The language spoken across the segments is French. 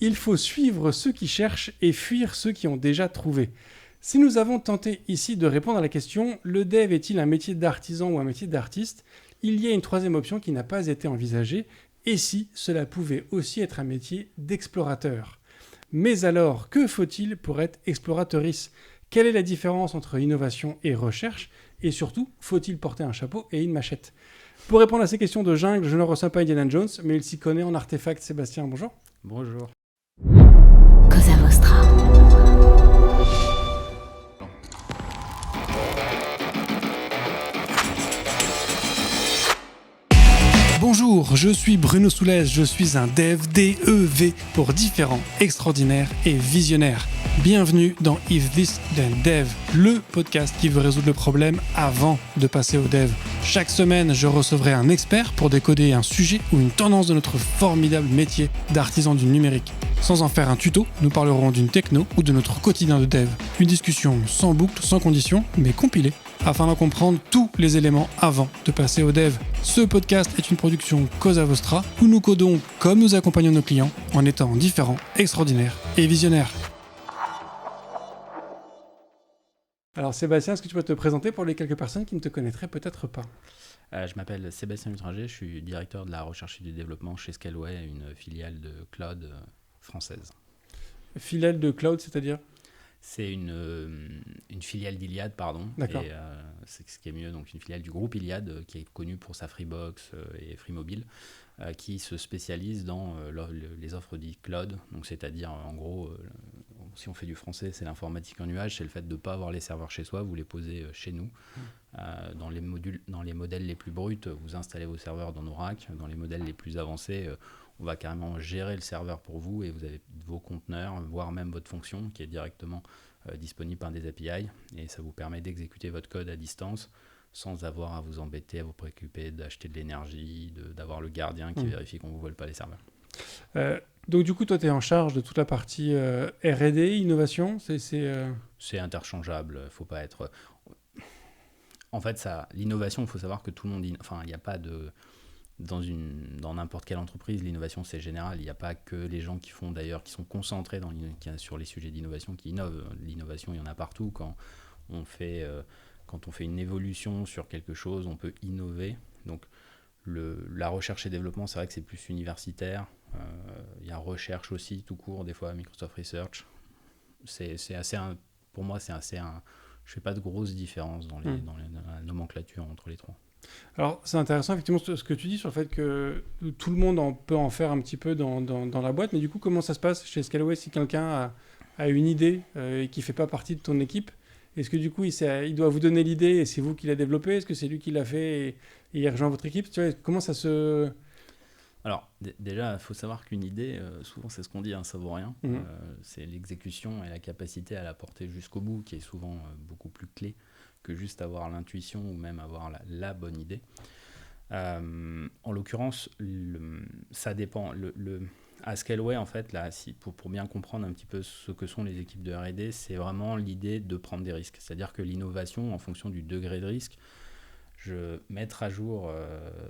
il faut suivre ceux qui cherchent et fuir ceux qui ont déjà trouvé. Si nous avons tenté ici de répondre à la question « Le dev est-il un métier d'artisan ou un métier d'artiste ?», il y a une troisième option qui n'a pas été envisagée. Et si cela pouvait aussi être un métier d'explorateur ? Mais alors, que faut-il pour être exploratrice ? Quelle est la différence entre innovation et recherche ? Et surtout, faut-il porter un chapeau et une machette ? Pour répondre à ces questions de jungle, je ne reçois pas Indiana Jones, mais il s'y connaît en artefacts. Sébastien, bonjour. Bonjour. Cosa Vostra. Bonjour, je suis Bruno Soulès, je suis un dev, D-E-V, pour différents, extraordinaires et visionnaires. Bienvenue dans If This Then Dev, le podcast qui veut résoudre le problème avant de passer au dev. Chaque semaine, je recevrai un expert pour décoder un sujet ou une tendance de notre formidable métier d'artisan du numérique. Sans en faire un tuto, nous parlerons d'une techno ou de notre quotidien de dev. Une discussion sans boucle, sans condition, mais compilée, afin d'en comprendre tous les éléments avant de passer au dev. Ce podcast est une production Cosa Vostra, où nous codons comme nous accompagnons nos clients, en étant différents, extraordinaires et visionnaires. Alors Sébastien, est-ce que tu peux te présenter pour les quelques personnes qui ne te connaîtraient peut-être pas ? Je m'appelle Sébastien Lutringer, je suis directeur de la recherche et du développement chez Scaleway, une filiale de cloud française. Filiale de cloud, c'est-à-dire ? C'est une filiale d'Iliad, pardon. D'accord. Et c'est ce qui est mieux, donc une filiale du groupe Iliad qui est connue pour sa Freebox et Freemobile, qui se spécialise dans les offres dites cloud. Donc c'est-à-dire en gros, si on fait du français, c'est l'informatique en nuage, c'est le fait de ne pas avoir les serveurs chez soi, vous les posez chez nous. Dans les modèles les plus bruts, vous installez vos serveurs dans nos racks. Dans les modèles les plus avancés, on va carrément gérer le serveur pour vous et vous avez vos conteneurs, voire même votre fonction qui est directement disponible par des API, et ça vous permet d'exécuter votre code à distance sans avoir à vous embêter, à vous préoccuper d'acheter de l'énergie, d'avoir le gardien qui vérifie qu'on ne vous vole pas les serveurs. Donc du coup, toi, tu es en charge de toute la partie R&D, innovation. C'est interchangeable, faut pas être... En fait, l'innovation, il faut savoir que tout le monde... Enfin, il n'y a pas de... Dans n'importe quelle entreprise, l'innovation, c'est général. Il n'y a pas que les gens qui sont concentrés sur les sujets d'innovation qui innovent. L'innovation, il y en a partout. Quand on fait une évolution sur quelque chose, on peut innover. Donc, la recherche et développement, c'est vrai que c'est plus universitaire. Il y a recherche aussi, tout court, des fois Microsoft Research. Pour moi, je ne fais pas de grosse différence dans la nomenclature entre les trois. Alors, c'est intéressant, effectivement, ce que tu dis sur le fait que tout le monde peut en faire un petit peu dans la boîte. Mais du coup, comment ça se passe chez Scaleway si quelqu'un a une idée et qui ne fait pas partie de ton équipe ? Est-ce que du coup, il doit vous donner l'idée et c'est vous qui l'a développée ? Est-ce que c'est lui qui l'a fait et il rejoint votre équipe ? Tu vois, comment ça se... Alors, déjà, il faut savoir qu'une idée, souvent c'est ce qu'on dit, ça vaut rien. C'est l'exécution et la capacité à la porter jusqu'au bout qui est souvent beaucoup plus clé que juste avoir l'intuition ou même avoir la bonne idée. En l'occurrence, ça dépend. À Scaleway, en fait, là, pour bien comprendre un petit peu ce que sont les équipes de R&D, c'est vraiment l'idée de prendre des risques. C'est-à-dire que l'innovation, en fonction du degré de risque, mettre à jour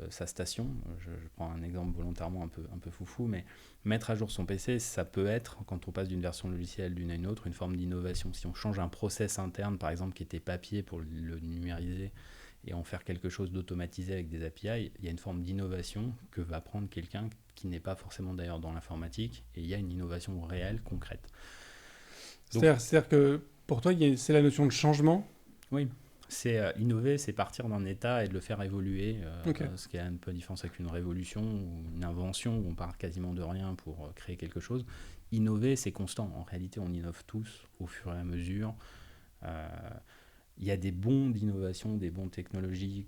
sa station, je prends un exemple volontairement un peu foufou, mais mettre à jour son PC, ça peut être, quand on passe d'une version logicielle d'une à une autre, une forme d'innovation. Si on change un process interne, par exemple, qui était papier pour le numériser et en faire quelque chose d'automatisé avec des API, il y a une forme d'innovation que va prendre quelqu'un qui n'est pas forcément d'ailleurs dans l'informatique, et il y a une innovation réelle, concrète. Donc, c'est-à-dire que pour toi, c'est la notion de changement ? Oui. Innover, c'est partir d'un état et de le faire évoluer, ce qui a un peu de différence avec une révolution ou une invention où on part quasiment de rien pour créer quelque chose. Innover, c'est constant. En réalité, on innove tous au fur et à mesure. Il y a des bons d'innovation, des bons technologiques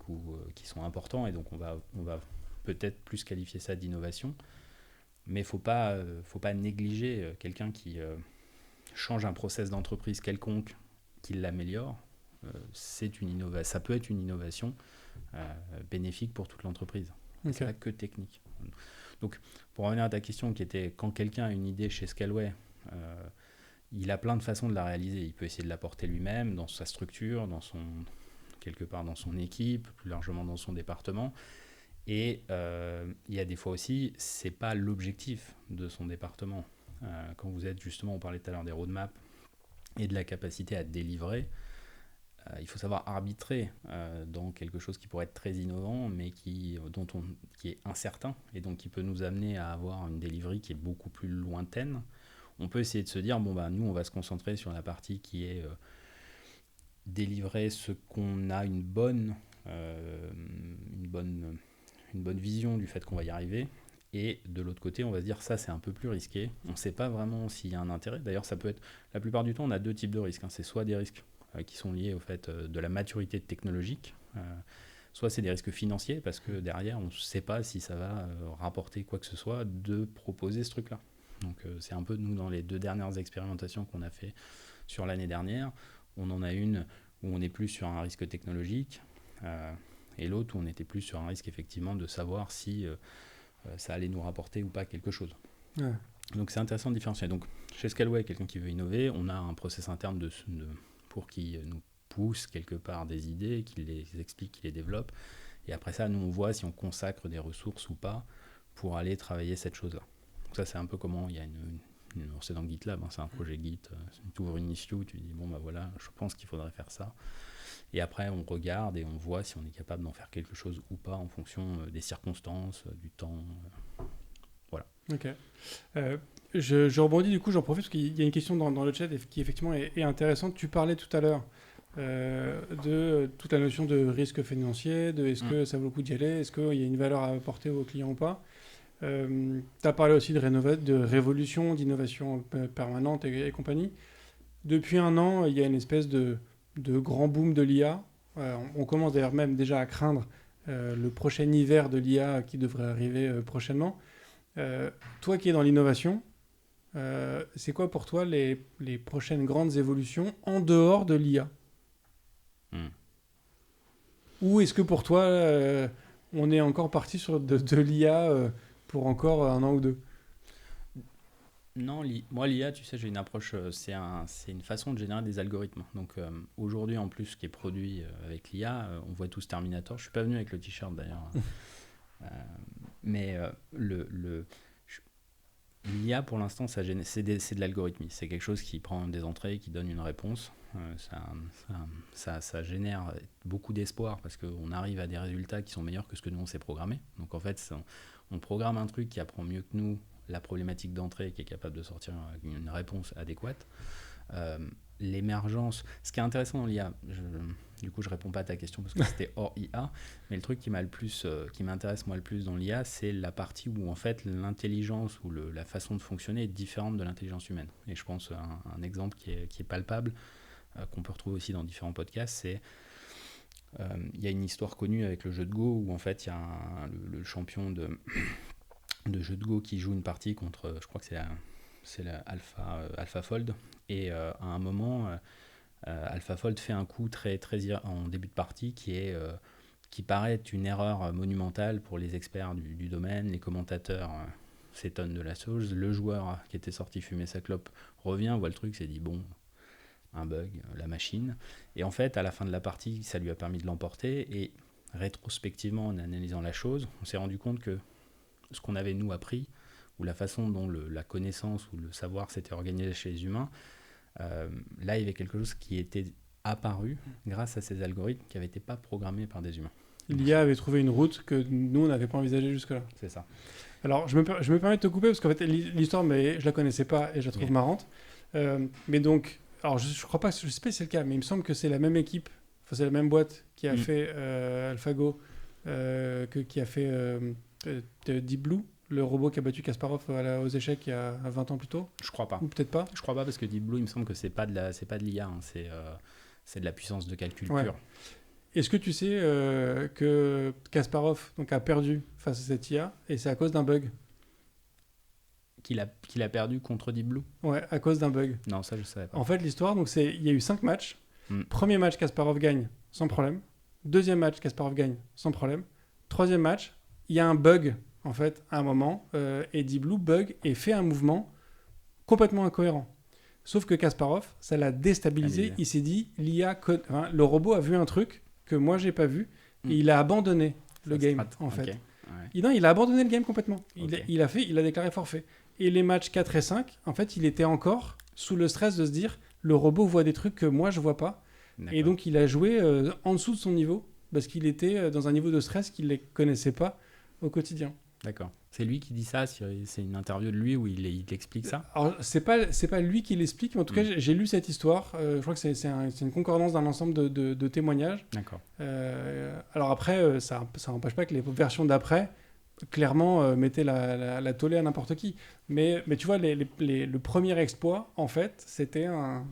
qui sont importants, et donc on va peut-être plus qualifier ça d'innovation. Mais il ne faut pas négliger quelqu'un qui change un process d'entreprise quelconque, qui l'améliore. Ça peut être une innovation bénéfique pour toute l'entreprise. Okay. C'est pas que technique. Donc, pour revenir à ta question qui était quand quelqu'un a une idée chez Scaleway, il a plein de façons de la réaliser. Il peut essayer de la porter lui-même dans sa structure, quelque part dans son équipe, plus largement dans son département. Et il y a des fois aussi, c'est pas l'objectif de son département. quand vous êtes justement, on parlait tout à l'heure des roadmaps et de la capacité à délivrer, il faut savoir arbitrer dans quelque chose qui pourrait être très innovant, mais qui est incertain, et donc qui peut nous amener à avoir une delivery qui est beaucoup plus lointaine. On peut essayer de se dire, nous, on va se concentrer sur la partie qui est délivrer ce qu'on a une bonne vision du fait qu'on va y arriver. Et de l'autre côté, on va se dire, ça, c'est un peu plus risqué. On ne sait pas vraiment s'il y a un intérêt. D'ailleurs, ça peut être, la plupart du temps, on a deux types de risques. C'est soit des risques qui sont liés au fait de la maturité technologique, soit c'est des risques financiers, parce que derrière, on ne sait pas si ça va rapporter quoi que ce soit de proposer ce truc-là. Donc c'est un peu, nous, dans les 2 dernières expérimentations qu'on a fait sur l'année dernière, on en a une où on est plus sur un risque technologique, et l'autre où on était plus sur un risque, effectivement, de savoir si ça allait nous rapporter ou pas quelque chose. Ouais. Donc c'est intéressant de différencier. Donc chez Scaleway, quelqu'un qui veut innover, on a un process interne pour qu'il nous pousse quelque part des idées, qu'il les explique, qu'il les développe. Et après ça, nous, on voit si on consacre des ressources ou pas pour aller travailler cette chose-là. Donc ça, c'est un peu comment il y a c'est dans GitLab, c'est un projet Git. Tu ouvres une issue, tu dis, voilà, je pense qu'il faudrait faire ça. Et après, on regarde et on voit si on est capable d'en faire quelque chose ou pas en fonction des circonstances, du temps. Voilà. Ok. Je rebondis, du coup, j'en profite parce qu'il y a une question dans le chat qui effectivement est intéressante. Tu parlais tout à l'heure de toute la notion de risque financier, de est-ce que ça vaut le coup d'y aller, est-ce qu'il y a une valeur à apporter aux clients ou pas. Tu as parlé aussi de révolution, d'innovation permanente et compagnie. Depuis 1 an, il y a une espèce de grand boom de l'IA. On commence d'ailleurs même déjà à craindre le prochain hiver de l'IA qui devrait arriver prochainement. Toi qui es dans l'innovation, c'est quoi pour toi les prochaines grandes évolutions en dehors de l'IA ? Ou est-ce que pour toi, on est encore parti sur de l'IA pour encore 1 an ou 2 ? Non, moi l'IA, tu sais, j'ai une approche, c'est une façon de générer des algorithmes. Donc aujourd'hui, en plus, ce qui est produit avec l'IA, on voit tous Terminator. Je suis pas venu avec le t-shirt d'ailleurs. Mais l'IA, pour l'instant, c'est de l'algorithmie. C'est quelque chose qui prend des entrées, qui donne une réponse. Ça génère beaucoup d'espoir parce qu'on arrive à des résultats qui sont meilleurs que ce que nous, on s'est programmé. Donc en fait, on programme un truc qui apprend mieux que nous la problématique d'entrée, qui est capable de sortir une réponse adéquate. L'émergence, ce qui est intéressant dans l'IA, du coup je réponds pas à ta question parce que c'était hors IA, mais le truc qui m'intéresse moi le plus dans l'IA, c'est la partie où en fait l'intelligence ou la façon de fonctionner est différente de l'intelligence humaine. Et je pense un exemple qui est palpable, qu'on peut retrouver aussi dans différents podcasts, c'est il y a une histoire connue avec le jeu de Go où en fait il y a le champion de jeu de Go qui joue une partie contre, je crois que c'est la AlphaFold, et à un moment AlphaFold fait un coup très en début de partie qui paraît être une erreur monumentale pour les experts du domaine. Les commentateurs s'étonnent de la chose. Le joueur qui était sorti fumer sa clope revient, voit le truc, s'est dit bon, un bug, la machine. Et en fait, à la fin de la partie, ça lui a permis de l'emporter. Et rétrospectivement, en analysant la chose, on s'est rendu compte que ce qu'on avait nous appris, ou la façon dont la connaissance ou le savoir s'était organisé chez les humains, là il y avait quelque chose qui était apparu grâce à ces algorithmes qui n'avaient été pas programmés par des humains. L'IA avait trouvé une route que nous on n'avait pas envisagée jusque-là. C'est ça. Alors je me permets de te couper parce qu'en fait l'histoire, mais je la connaissais pas et je la trouve marrante. Mais donc, alors je sais pas si c'est le cas, mais il me semble que c'est la même équipe, c'est la même boîte qui a fait AlphaGo, qui a fait Deep Blue, le robot qui a battu Kasparov aux échecs il y a 20 ans plus tôt. Je crois pas. Ou peut-être pas. Je crois pas parce que Deep Blue, il me semble que c'est pas de l'IA, c'est de la puissance de calcul pure. Est-ce que tu sais que Kasparov a perdu face à cette IA et c'est à cause d'un bug? Qu'il a perdu contre Deep Blue? Ouais, à cause d'un bug. Non, ça je savais pas. En fait, l'histoire, il y a eu 5 matchs. Premier match, Kasparov gagne sans problème. Deuxième match, Kasparov gagne sans problème. Troisième match, il y a un bug en fait à un moment et Deep Blue bug et fait un mouvement complètement incohérent. Sauf que Kasparov, ça l'a déstabilisé. Il s'est dit, le robot a vu un truc que moi j'ai pas vu et il a abandonné le game en fait. Okay. Ouais. Il a abandonné le game complètement. Il a déclaré forfait. Et les matchs 4 et 5, en fait, il était encore sous le stress de se dire le robot voit des trucs que moi je vois pas. D'accord. Et donc il a joué en dessous de son niveau parce qu'il était dans un niveau de stress qu'il ne connaissait pas au quotidien. D'accord. C'est lui qui dit ça, c'est une interview de lui où il explique ça. Alors c'est pas lui qui l'explique, mais en tout cas j'ai lu cette histoire. Je crois que c'est une concordance d'un ensemble de témoignages. D'accord. Alors après, ça n'empêche pas que les versions d'après clairement mettaient la tollée à n'importe qui. Mais tu vois, le premier exploit, en fait, c'était un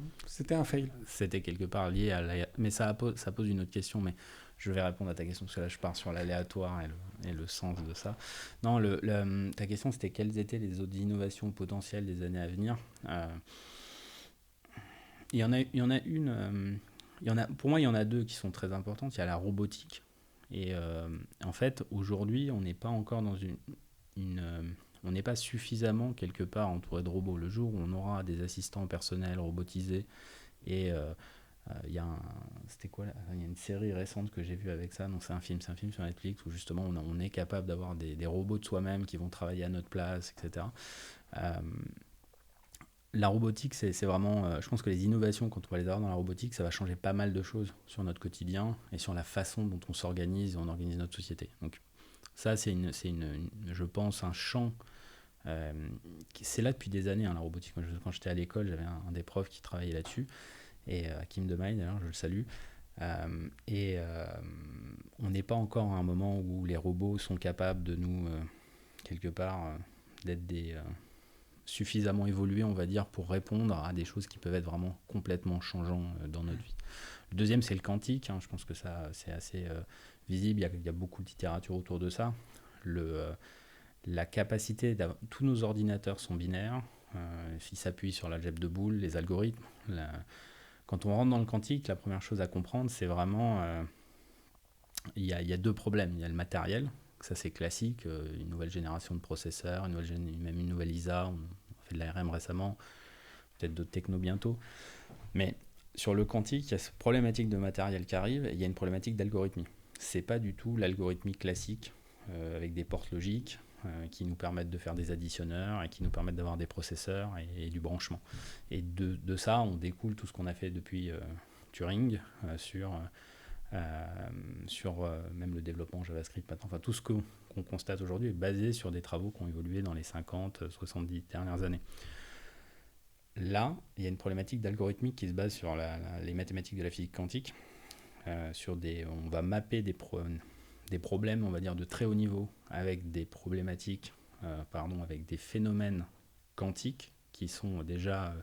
fail. C'était quelque part lié à mais ça pose une autre question, mais je vais répondre à ta question parce que là je pars sur l'aléatoire et le sens de ça. Non, ta question c'était quelles étaient les autres innovations potentielles des années à venir. Il y en a une, pour moi il y en a deux qui sont très importantes. Il y a la robotique et en fait aujourd'hui on n'est pas encore dans on n'est pas suffisamment quelque part entouré de robots. Le jour où on aura des assistants personnels robotisés et il y a une série récente que j'ai vue avec ça. Non, c'est un film sur Netflix où justement on est capable d'avoir des robots de soi-même qui vont travailler à notre place, etc. La robotique, c'est vraiment... je pense que les innovations, quand on va les avoir dans la robotique, ça va changer pas mal de choses sur notre quotidien et sur la façon dont on s'organise et on organise notre société. Donc ça, c'est je pense, un champ... c'est là depuis des années, hein, la robotique. Moi, quand j'étais à l'école, j'avais un des profs qui travaillait là-dessus. Et Kim Demaille, d'ailleurs, je le salue. On n'est pas encore à un moment où les robots sont capables de nous, quelque part, d'être suffisamment évolués, on va dire, pour répondre à des choses qui peuvent être vraiment complètement changeantes dans notre vie. Le deuxième, c'est le quantique. Hein, je pense que ça, c'est assez visible. Il y a beaucoup de littérature autour de ça. La capacité tous nos ordinateurs sont binaires. Ils s'appuient sur l'algèbre de Boole, les algorithmes. Quand on rentre dans le quantique, la première chose à comprendre, c'est vraiment... il y a deux problèmes. Il y a le matériel, ça c'est classique, une nouvelle génération de processeurs, même une nouvelle ISA, on fait de l'ARM récemment, peut-être d'autres technos bientôt. Mais sur le quantique, il y a cette problématique de matériel qui arrive, et il y a une problématique d'algorithmie. C'est pas du tout l'algorithmie classique, avec des portes logiques, qui nous permettent de faire des additionneurs et qui nous permettent d'avoir des processeurs et du branchement. Et de ça, on découle tout ce qu'on a fait depuis Turing sur même le développement JavaScript maintenant. Enfin, tout ce qu'on constate aujourd'hui est basé sur des travaux qui ont évolué dans les 50, 70 dernières années. Là, il y a une problématique d'algorithmique qui se base sur les mathématiques de la physique quantique. On va mapper des problèmes, on va dire, de très haut niveau avec des problématiques, avec des phénomènes quantiques qui sont déjà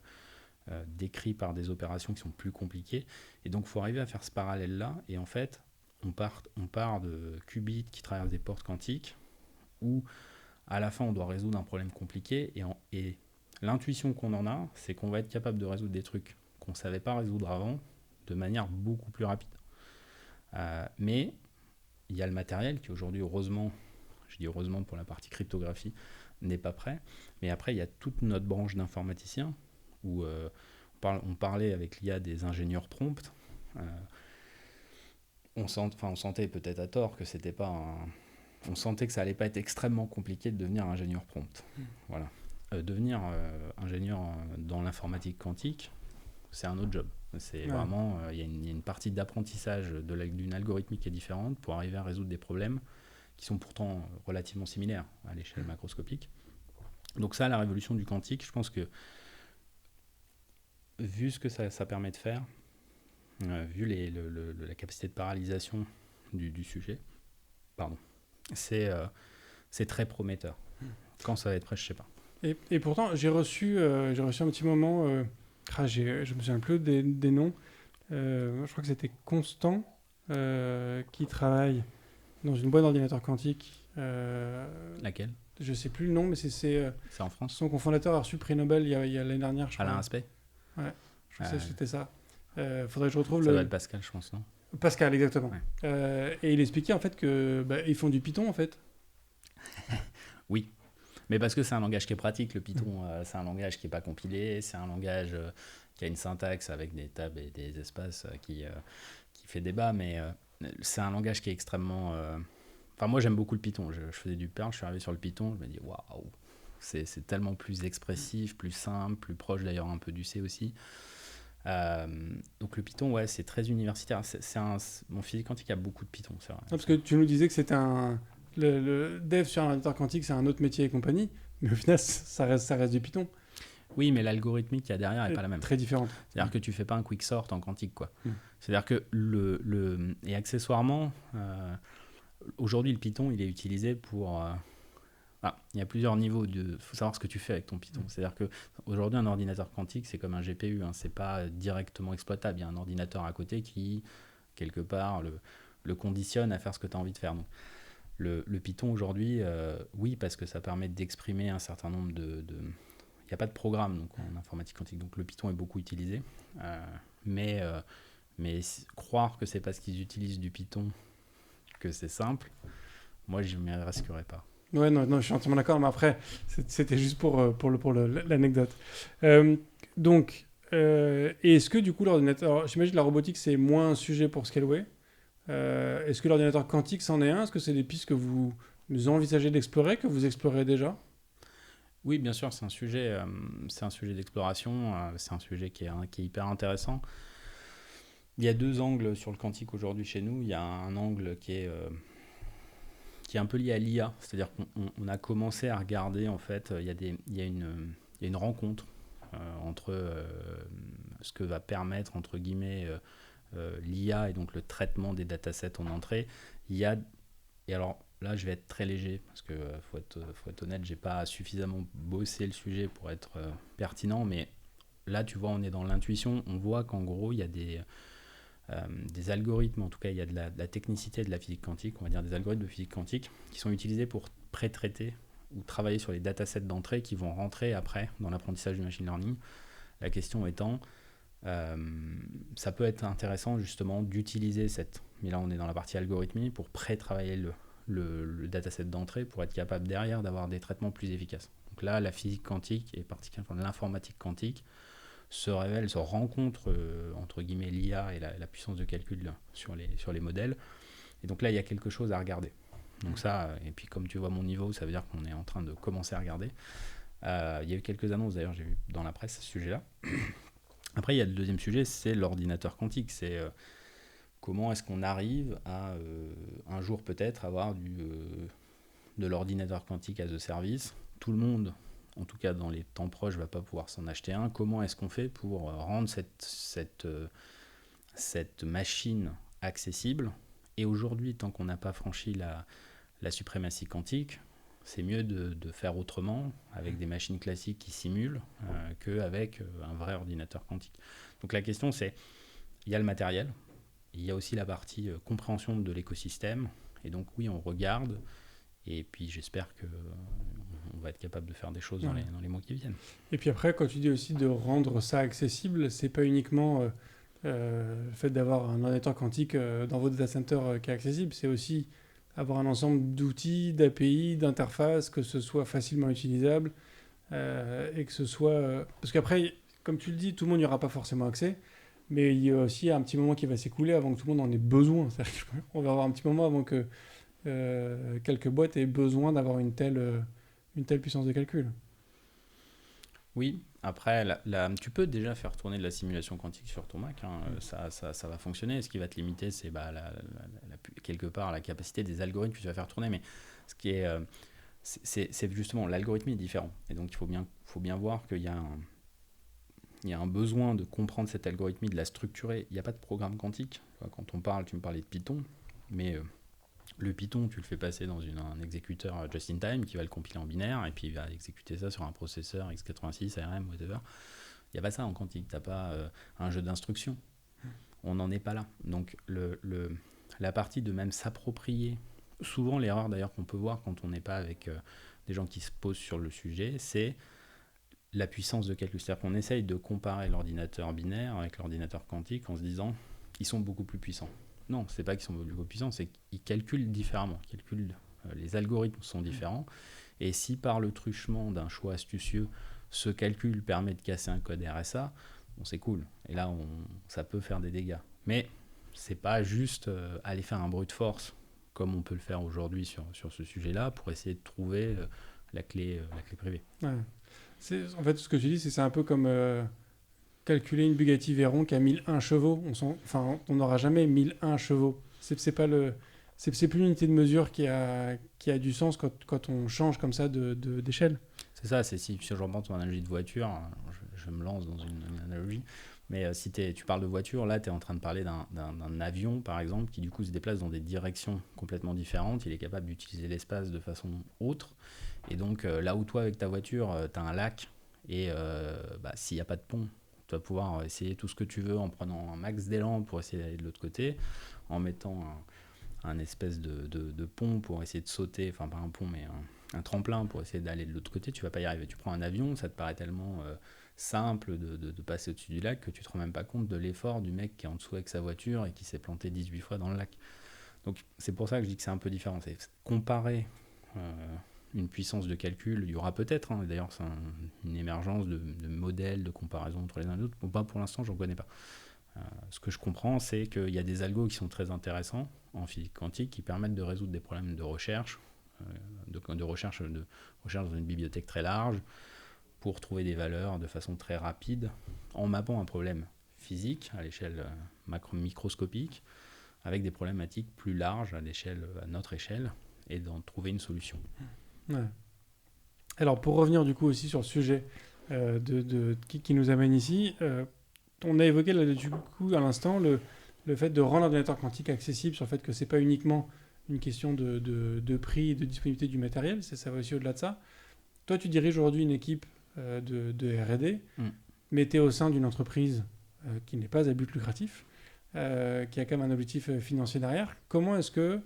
décrits par des opérations qui sont plus compliquées. Et donc, il faut arriver à faire ce parallèle-là. Et en fait, on part de qubits qui traversent des portes quantiques où, à la fin, on doit résoudre un problème compliqué. Et l'intuition qu'on en a, c'est qu'on va être capable de résoudre des trucs qu'on ne savait pas résoudre avant de manière beaucoup plus rapide. Mais il y a le matériel qui aujourd'hui, heureusement, je dis heureusement pour la partie cryptographie, n'est pas prêt. Mais après, il y a toute notre branche d'informaticiens où on parlait avec l'IA des ingénieurs prompts. On sentait peut-être à tort que c'était pas on sentait que ça allait pas être extrêmement compliqué de devenir ingénieur prompt. Voilà. Devenir ingénieur dans l'informatique quantique, c'est un autre job. C'est vraiment, il y a une partie d'apprentissage d'une algorithmique qui est différente pour arriver à résoudre des problèmes qui sont pourtant relativement similaires à l'échelle macroscopique. Donc ça, la révolution du quantique, je pense que vu ce que ça permet de faire, vu la capacité de paralysation du sujet, c'est très prometteur. Quand ça va être prêt, je ne sais pas. Et pourtant, j'ai reçu un petit moment, je me souviens plus des noms, je crois que c'était Constant qui travaille dans une boîte d'ordinateurs quantiques. Laquelle ? Je sais plus le nom, mais c'est en France. Son cofondateur a reçu le prix Nobel il y a l'année dernière, je crois. Alain Aspect ? Ouais, je crois que c'était ça. Faudrait que je retrouve ça doit être Pascal, je pense, non ? Pascal, exactement. Ouais. Et il expliquait en fait que ils font du Python en fait. Oui, mais parce que c'est un langage qui est pratique. Le Python, c'est un langage qui n'est pas compilé, c'est un langage qui a une syntaxe avec des tables et des espaces qui fait débat, mais c'est un langage qui est extrêmement... Enfin, moi, j'aime beaucoup le Python. Je faisais du Perl, je suis arrivé sur le Python, je me dis, waouh, c'est tellement plus expressif, plus simple, plus proche d'ailleurs un peu du C aussi. Donc le Python, ouais, c'est très universitaire. Mon physique quantique a beaucoup de Python, c'est vrai. Non, parce que tu nous disais que c'était le dev sur un ordinateur quantique, c'est un autre métier et compagnie, mais au final, ça reste du Python. Oui, mais l'algorithmique qu'il y a derrière n'est pas la même. Très différente. C'est-à-dire que tu fais pas un quicksort en quantique, quoi. Mm. C'est-à-dire que et accessoirement, aujourd'hui, le Python, il est utilisé pour... il y a plusieurs niveaux. Il faut savoir ce que tu fais avec ton Python. C'est-à-dire qu'aujourd'hui, un ordinateur quantique, c'est comme un GPU. Hein, c'est pas directement exploitable. Il y a un ordinateur à côté qui, quelque part, le conditionne à faire ce que tu as envie de faire. Donc, le Python, aujourd'hui, oui, parce que ça permet d'exprimer un certain nombre de... Il n'y a pas de programme donc, en informatique quantique. Donc, le Python est beaucoup utilisé. Mais croire que c'est parce qu'ils utilisent du Python que c'est simple, moi, je ne m'y risquerais pas. Ouais, non, je suis entièrement d'accord, mais après, c'était juste pour l'anecdote. Donc, est-ce que du coup, l'ordinateur... J'imagine que la robotique, c'est moins un sujet pour Scaleway. Est-ce que l'ordinateur quantique, c'en est un? Est-ce que c'est des pistes que vous envisagez d'explorer, que vous explorez déjà? Oui, bien sûr, c'est un sujet d'exploration, c'est un sujet qui est hyper intéressant. Il y a deux angles sur le quantique aujourd'hui chez nous. Il y a un angle qui est un peu lié à l'IA, c'est-à-dire qu'on a commencé à regarder, en fait, il y a une rencontre entre ce que va permettre, entre guillemets, l'IA et donc le traitement des datasets en entrée. Et alors là, je vais être très léger, parce que faut être honnête, j'ai pas suffisamment bossé le sujet pour être pertinent, mais là, tu vois, on est dans l'intuition, on voit qu'en gros, il y a des algorithmes, en tout cas, il y a de la technicité de la physique quantique, on va dire des algorithmes de physique quantique, qui sont utilisés pour pré-traiter ou travailler sur les datasets d'entrée qui vont rentrer après dans l'apprentissage du machine learning. La question étant, ça peut être intéressant justement d'utiliser mais là on est dans la partie algorithmie, pour pré-travailler le dataset d'entrée pour être capable derrière d'avoir des traitements plus efficaces. Donc là, la physique quantique et particulièrement l'informatique quantique se rencontrent entre guillemets l'IA et la puissance de calcul sur les modèles. Et donc là, il y a quelque chose à regarder. Donc ça, et puis comme tu vois mon niveau, ça veut dire qu'on est en train de commencer à regarder. Il y a eu quelques annonces d'ailleurs, j'ai vu dans la presse ce sujet-là. Après, il y a le deuxième sujet, c'est l'ordinateur quantique. C'est comment est-ce qu'on arrive à un jour peut-être avoir de l'ordinateur quantique as a service. Tout le monde, en tout cas dans les temps proches, ne va pas pouvoir s'en acheter un. Comment est-ce qu'on fait pour rendre cette machine accessible? Et aujourd'hui, tant qu'on n'a pas franchi la suprématie quantique, c'est mieux de faire autrement, avec des machines classiques qui simulent, qu'avec un vrai ordinateur quantique. Donc la question, c'est, il y a le matériel, il y a aussi la partie compréhension de l'écosystème, et donc oui, on regarde, et puis j'espère qu'on va être capable de faire des choses dans les mois qui viennent. Et puis après, quand tu dis aussi de rendre ça accessible, c'est pas uniquement le fait d'avoir un ordinateur quantique dans votre data center qui est accessible, c'est aussi avoir un ensemble d'outils, d'API, d'interfaces, que ce soit facilement utilisable et que ce soit... Parce qu'après, comme tu le dis, tout le monde n'y aura pas forcément accès, mais il y a aussi un petit moment qui va s'écouler avant que tout le monde en ait besoin. C'est-à-dire qu'on va avoir un petit moment avant que quelques boîtes aient besoin d'avoir une telle puissance de calcul. Oui, après, tu peux déjà faire tourner de la simulation quantique sur ton Mac, hein, ça va fonctionner. Ce qui va te limiter, c'est quelque part la capacité des algorithmes que tu vas faire tourner. Mais ce qui est, c'est justement, l'algorithme est différent. Et donc, il faut bien voir qu'il y a un besoin de comprendre cette algorithmie, de la structurer. Il n'y a pas de programme quantique. Quand tu me parlais de Python, mais... le Python, tu le fais passer dans un exécuteur just-in-time qui va le compiler en binaire et puis il va exécuter ça sur un processeur x86, ARM, whatever. Il n'y a pas ça en quantique, tu n'as pas un jeu d'instructions. On n'en est pas là. Donc la partie de même s'approprier, souvent l'erreur d'ailleurs qu'on peut voir quand on n'est pas avec des gens qui se posent sur le sujet, c'est la puissance de calcul. C'est-à-dire qu'on essaye de comparer l'ordinateur binaire avec l'ordinateur quantique en se disant qu'ils sont beaucoup plus puissants. Non, c'est pas qu'ils sont beaucoup plus puissants, c'est qu'ils calculent différemment. Les algorithmes sont différents. Et si par le truchement d'un choix astucieux, ce calcul permet de casser un code RSA, bon, c'est cool. Et là, ça peut faire des dégâts. Mais c'est pas juste aller faire un brute force, comme on peut le faire aujourd'hui sur ce sujet-là, pour essayer de trouver la clé privée. Ouais. En fait, ce que tu dis, c'est un peu comme calculer une Bugatti Veyron qui a 1001 chevaux. On n'aura jamais 1001 chevaux. C'est plus l'unité de mesure qui a du sens quand on change comme ça d'échelle. C'est ça, si je reprends ton analogie de voiture, je me lance dans une analogie, mais si tu parles de voiture, là tu es en train de parler d'un avion par exemple qui du coup se déplace dans des directions complètement différentes, il est capable d'utiliser l'espace de façon autre, et donc là où toi avec ta voiture tu as un lac, et s'il n'y a pas de pont, tu vas pouvoir essayer tout ce que tu veux en prenant un max d'élan pour essayer d'aller de l'autre côté, en mettant un espèce de pont pour essayer de sauter, enfin pas un pont mais un tremplin pour essayer d'aller de l'autre côté, tu vas pas y arriver. Tu prends un avion, ça te paraît tellement simple de passer au-dessus du lac que tu te rends même pas compte de l'effort du mec qui est en dessous avec sa voiture et qui s'est planté 18 fois dans le lac. Donc c'est pour ça que je dis que c'est un peu différent. C'est comparer une puissance de calcul, il y aura peut-être, d'ailleurs c'est une émergence de modèles, de comparaison entre les uns et les autres. Bon, pour l'instant, j'en connais pas. Ce que je comprends, c'est qu'il y a des algos qui sont très intéressants en physique quantique qui permettent de résoudre des problèmes de recherche, de recherche dans une bibliothèque très large pour trouver des valeurs de façon très rapide en mappant un problème physique à l'échelle microscopique avec des problématiques plus larges à notre échelle et d'en trouver une solution. Ouais. Alors pour revenir du coup aussi sur le sujet qui nous amène ici, on a évoqué là, du coup à l'instant le fait de rendre l'ordinateur quantique accessible, sur le fait que c'est pas uniquement une question de prix et de disponibilité du matériel, ça va aussi au-delà de ça. Toi, tu diriges aujourd'hui une équipe de R&D, mais tu es au sein d'une entreprise qui n'est pas à but lucratif, qui a quand même un objectif financier derrière. Comment est-ce que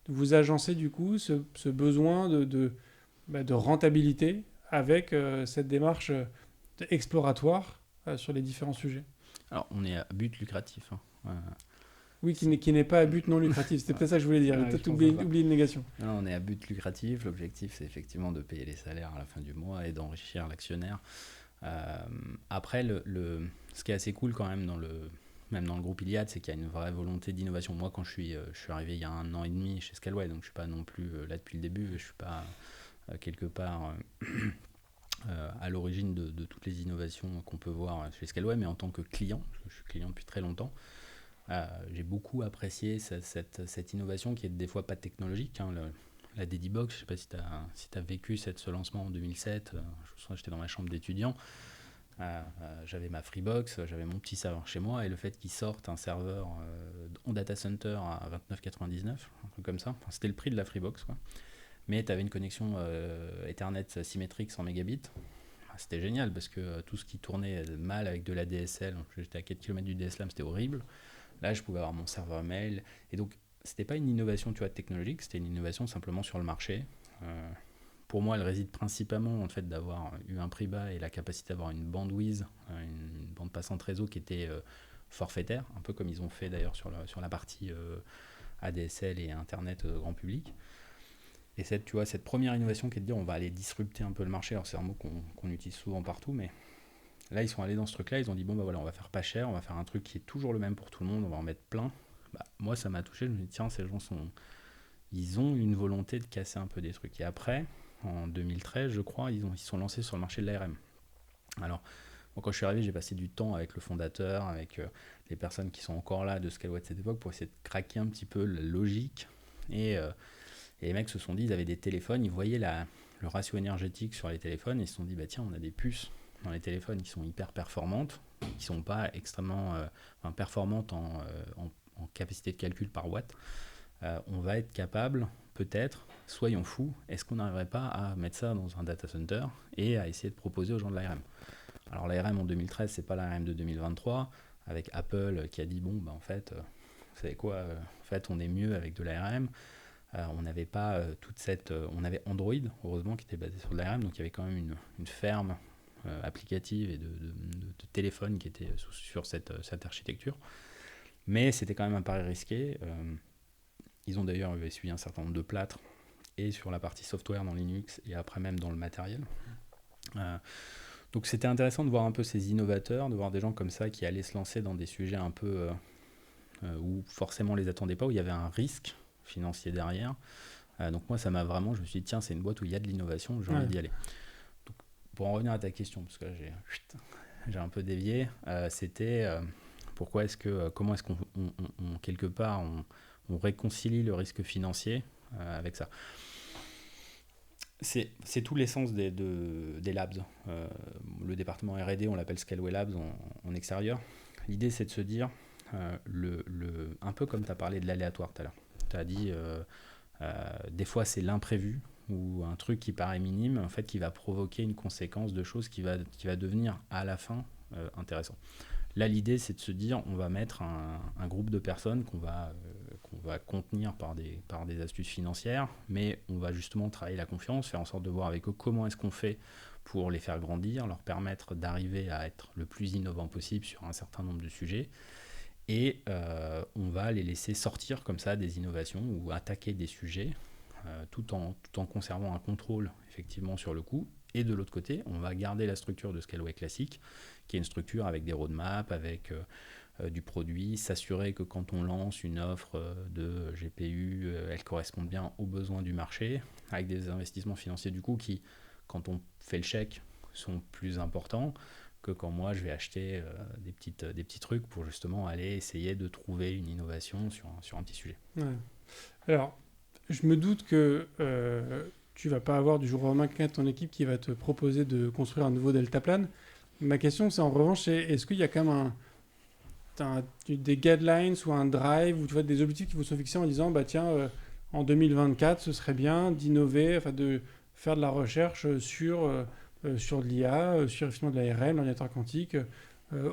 vous agencez du coup ce besoin de rentabilité avec cette démarche exploratoire sur les différents sujets? Alors, on est à but lucratif. Oui, qui n'est pas à but non lucratif. C'était peut-être ça que je voulais dire. J'ai peut-être oublié une négation. Non, on est à but lucratif. L'objectif, c'est effectivement de payer les salaires à la fin du mois et d'enrichir l'actionnaire. Après, ce qui est assez cool quand même même dans le groupe Iliad, c'est qu'il y a une vraie volonté d'innovation. Moi, quand je suis arrivé il y a 1 an et demi chez Scaleway, donc je ne suis pas non plus là depuis le début, je ne suis pas quelque part à l'origine de toutes les innovations qu'on peut voir chez Scaleway, mais en tant que client, parce que je suis client depuis très longtemps, j'ai beaucoup apprécié cette innovation qui est des fois pas technologique. La Dedibox, je ne sais pas si tu as vécu ce lancement en 2007. Je me souviens, j'étais dans ma chambre d'étudiant. J'avais ma Freebox, j'avais mon petit serveur chez moi, et le fait qu'ils sortent un serveur en data center à 29,99, un truc comme ça, enfin, c'était le prix de la Freebox, quoi. Mais tu avais une connexion Ethernet symétrique 100 mégabits. C'était génial parce que tout ce qui tournait mal avec de la DSL, j'étais à 4 km du DSLAM, c'était horrible. Là, je pouvais avoir mon serveur mail. Et donc, c'était pas une innovation technologique, c'était une innovation simplement sur le marché. Pour moi, elle réside principalement en fait d'avoir eu un prix bas et la capacité d'avoir une bandwidth, une bande passante réseau qui était forfaitaire, un peu comme ils ont fait d'ailleurs sur la partie ADSL et Internet grand public. Et cette première innovation qui est de dire on va aller disrupter un peu le marché, alors c'est un mot qu'on utilise souvent partout, mais là ils sont allés dans ce truc-là, ils ont dit bon voilà, on va faire pas cher, on va faire un truc qui est toujours le même pour tout le monde, on va en mettre plein. Moi ça m'a touché, je me dis tiens, ces gens ils ont une volonté de casser un peu des trucs. Et après, en 2013 je crois, ils sont lancés sur le marché de l'ARM. Alors moi, quand je suis arrivé, j'ai passé du temps avec le fondateur, avec les personnes qui sont encore là de Scaleway de cette époque pour essayer de craquer un petit peu la logique. Et les mecs se sont dit, ils avaient des téléphones, ils voyaient le ratio énergétique sur les téléphones et ils se sont dit, tiens, on a des puces dans les téléphones qui sont hyper performantes, qui ne sont pas extrêmement performantes en capacité de calcul par watt. On va être capable, peut-être, soyons fous, est-ce qu'on n'arriverait pas à mettre ça dans un data center et à essayer de proposer aux gens de l'ARM? Alors l'ARM en 2013, c'est pas l'ARM de 2023, avec Apple qui a dit, en fait, vous savez quoi, en fait, on est mieux avec de l'ARM. On n'avait pas on avait Android, heureusement, qui était basé sur de l'ARM, donc il y avait quand même une ferme applicative et de téléphone qui était sur cette architecture. Mais c'était quand même un pari risqué. Ils ont d'ailleurs essuyé un certain nombre de plâtres, et sur la partie software dans Linux, et après même dans le matériel. Donc c'était intéressant de voir un peu ces innovateurs, de voir des gens comme ça qui allaient se lancer dans des sujets un peu où forcément on les attendait pas, où il y avait un risque financier derrière, Donc moi, ça m'a vraiment, je me suis dit, tiens, c'est une boîte où il y a de l'innovation, j'ai envie d'y aller. Donc, pour en revenir à ta question, parce que là, j'ai un peu dévié, c'était comment est-ce qu'on quelque part, on réconcilie le risque financier avec ça. C'est tout l'essence des labs. Le département R&D, on l'appelle Scaleway Labs en extérieur. L'idée, c'est de se dire, un peu comme tu as parlé de l'aléatoire tout à l'heure. Tu as dit, des fois, c'est l'imprévu ou un truc qui paraît minime, en fait, qui va provoquer une conséquence de choses qui va devenir à la fin intéressant. Là, l'idée, c'est de se dire, on va mettre un groupe de personnes qu'on va contenir par des astuces financières, mais on va justement travailler la confiance, faire en sorte de voir avec eux comment est-ce qu'on fait pour les faire grandir, leur permettre d'arriver à être le plus innovant possible sur un certain nombre de sujets. Et on va les laisser sortir comme ça des innovations ou attaquer des sujets tout en conservant un contrôle effectivement sur le coût. Et de l'autre côté, on va garder la structure de Scaleway classique, qui est une structure avec des roadmaps, avec du produit, s'assurer que quand on lance une offre de GPU, elle corresponde bien aux besoins du marché, avec des investissements financiers du coup qui, quand on fait le chèque, sont plus importants que quand moi je vais acheter des petits trucs pour justement aller essayer de trouver une innovation sur un petit sujet. Ouais. Alors, je me doute que tu vas pas avoir du jour au lendemain quelqu'un de ton équipe qui va te proposer de construire un nouveau deltaplane. Ma question, c'est en revanche, est-ce qu'il y a quand même des guidelines ou un drive ou tu vois, des objectifs qui vous sont fixés en disant bah tiens, en 2024, ce serait bien d'innover, enfin de faire de la recherche sur de l'IA, sur effectivement de l'ARM, l'ordinateur quantique,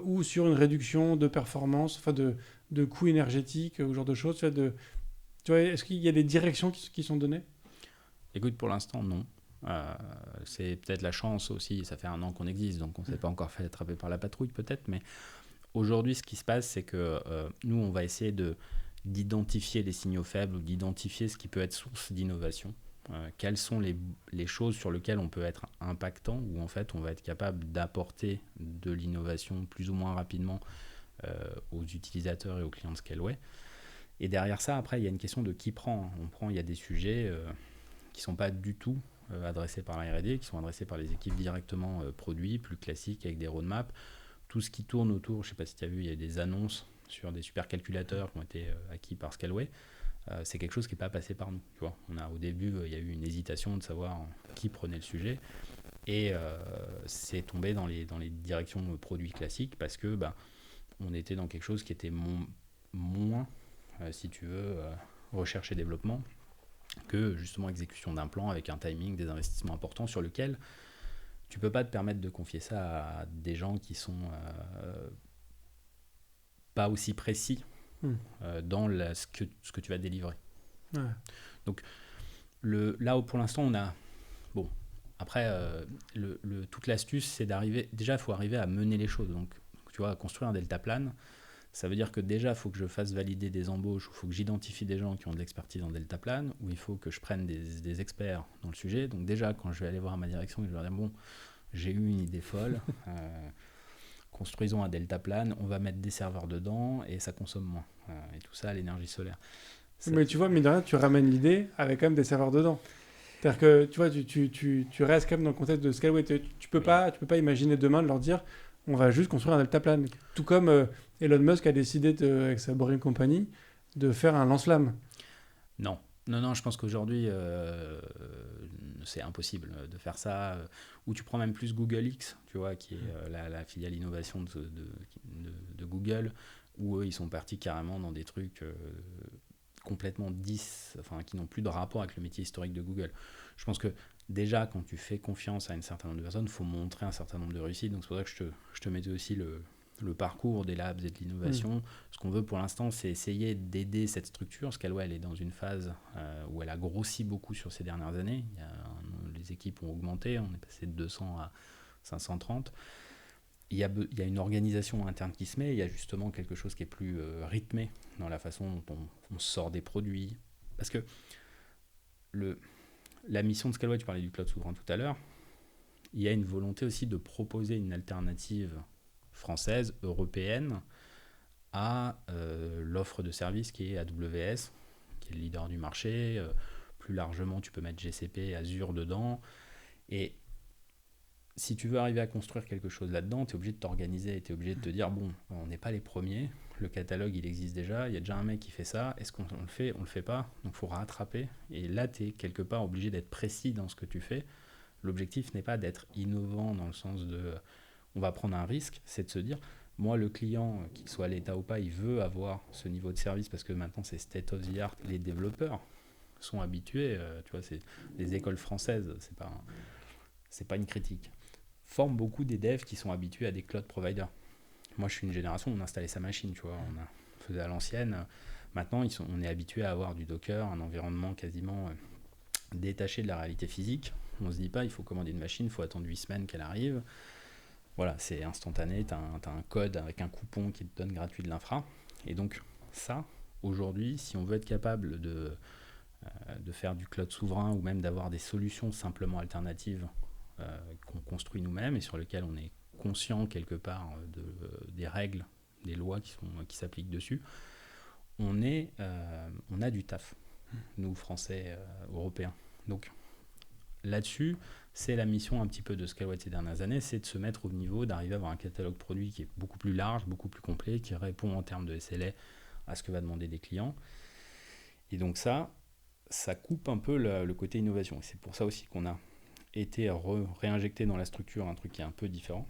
ou sur une réduction de performance, enfin de coûts énergétiques, ou ce genre de choses. Tu vois, est-ce qu'il y a des directions qui sont données ? Écoute, pour l'instant, non. C'est peut-être la chance aussi, ça fait 1 an qu'on existe, donc on ne s'est pas encore fait attraper par la patrouille peut-être, mais aujourd'hui, ce qui se passe, c'est que nous, on va essayer d'identifier les signaux faibles ou d'identifier ce qui peut être source d'innovation. Quelles sont les choses sur lesquelles on peut être impactant, où en fait on va être capable d'apporter de l'innovation plus ou moins rapidement aux utilisateurs et aux clients de Scaleway. Et derrière ça, après, il y a une question de qui prend. Il y a des sujets qui ne sont pas du tout adressés par la R&D, qui sont adressés par les équipes directement produits, plus classiques, avec des roadmaps. Tout ce qui tourne autour, je ne sais pas si tu as vu, il y a des annonces sur des supercalculateurs qui ont été acquis par Scaleway. C'est quelque chose qui n'est pas passé par nous. Tu vois. Au début, il y a eu une hésitation de savoir qui prenait le sujet. Et c'est tombé dans les directions produits classiques parce que on était dans quelque chose qui était moins, si tu veux, recherche et développement que justement exécution d'un plan avec un timing, des investissements importants sur lequel tu ne peux pas te permettre de confier ça à des gens qui sont pas aussi précis dans ce que tu vas délivrer. Ouais. Donc là où pour l'instant on a... Bon, après, toute l'astuce, c'est d'arriver... Déjà, il faut arriver à mener les choses. Donc, tu vois, construire un deltaplane, ça veut dire que déjà, il faut que je fasse valider des embauches, il faut que j'identifie des gens qui ont de l'expertise en deltaplane, ou il faut que je prenne des experts dans le sujet. Donc déjà, quand je vais aller voir ma direction, je vais leur dire, bon, j'ai eu une idée folle, construisons un deltaplane, on va mettre des serveurs dedans et ça consomme moins. Et tout ça à l'énergie solaire. Mais tu vois, mais de rien, tu ramènes l'idée avec quand même des serveurs dedans. C'est-à-dire que tu vois, tu restes quand même dans le contexte de Scaleway. Tu peux pas imaginer demain de leur dire on va juste construire un deltaplane. Tout comme Elon Musk a décidé avec sa Boring Company de faire un lance-flamme. Non, je pense qu'aujourd'hui c'est impossible de faire ça. Ou tu prends même plus Google X, tu vois, qui est la filiale innovation de Google, où eux ils sont partis carrément dans des trucs complètement qui n'ont plus de rapport avec le métier historique de Google. Je pense que déjà, quand tu fais confiance à un certain nombre de personnes, il faut montrer un certain nombre de réussites. Donc c'est pour ça que je te mettais aussi le parcours des labs et de l'innovation. Ce qu'on veut pour l'instant, c'est essayer d'aider cette structure. Scaleway, elle est dans une phase où elle a grossi beaucoup sur ces dernières années. Les équipes ont augmenté, on est passé de 200 à 530. Il y a une organisation interne qui se met, il y a justement quelque chose qui est plus rythmé dans la façon dont on sort des produits. Parce que la mission de Scaleway, tu parlais du cloud souverain tout à l'heure, il y a une volonté aussi de proposer une alternative française, européenne, à l'offre de service qui est AWS, qui est le leader du marché, plus largement, tu peux mettre GCP, Azure dedans. Et si tu veux arriver à construire quelque chose là-dedans, tu es obligé de t'organiser, tu es obligé de te dire, bon, on n'est pas les premiers, le catalogue, il existe déjà, il y a déjà un mec qui fait ça, est-ce qu'on le fait, on le fait pas, donc il faut rattraper. Et là, tu es quelque part obligé d'être précis dans ce que tu fais. L'objectif n'est pas d'être innovant dans le sens de, on va prendre un risque, c'est de se dire, moi, le client, qu'il soit à l'État ou pas, il veut avoir ce niveau de service parce que maintenant, c'est state of the art. Les développeurs sont habitués, tu vois, c'est les écoles françaises, c'est pas une critique, forment beaucoup des devs qui sont habitués à des cloud providers. Moi, je suis une génération où on installait sa machine, tu vois, on faisait à l'ancienne. Maintenant, on est habitué à avoir du Docker, un environnement quasiment détaché de la réalité physique. On ne se dit pas, il faut commander une machine, il faut attendre 8 semaines qu'elle arrive. Voilà, c'est instantané, tu as un code avec un coupon qui te donne gratuit de l'infra. Et donc, ça, aujourd'hui, si on veut être capable de faire du cloud souverain ou même d'avoir des solutions simplement alternatives qu'on construit nous-mêmes et sur lesquelles on est conscient quelque part des règles, des lois qui s'appliquent dessus, on a du taf, nous, Français, Européens. Donc, là-dessus, c'est la mission un petit peu de Scaleway ces dernières années, c'est de se mettre au niveau, d'arriver à avoir un catalogue produit qui est beaucoup plus large, beaucoup plus complet, qui répond en termes de SLA à ce que va demander des clients. Et donc ça coupe un peu le côté innovation. Et c'est pour ça aussi qu'on a été réinjecté dans la structure un truc qui est un peu différent,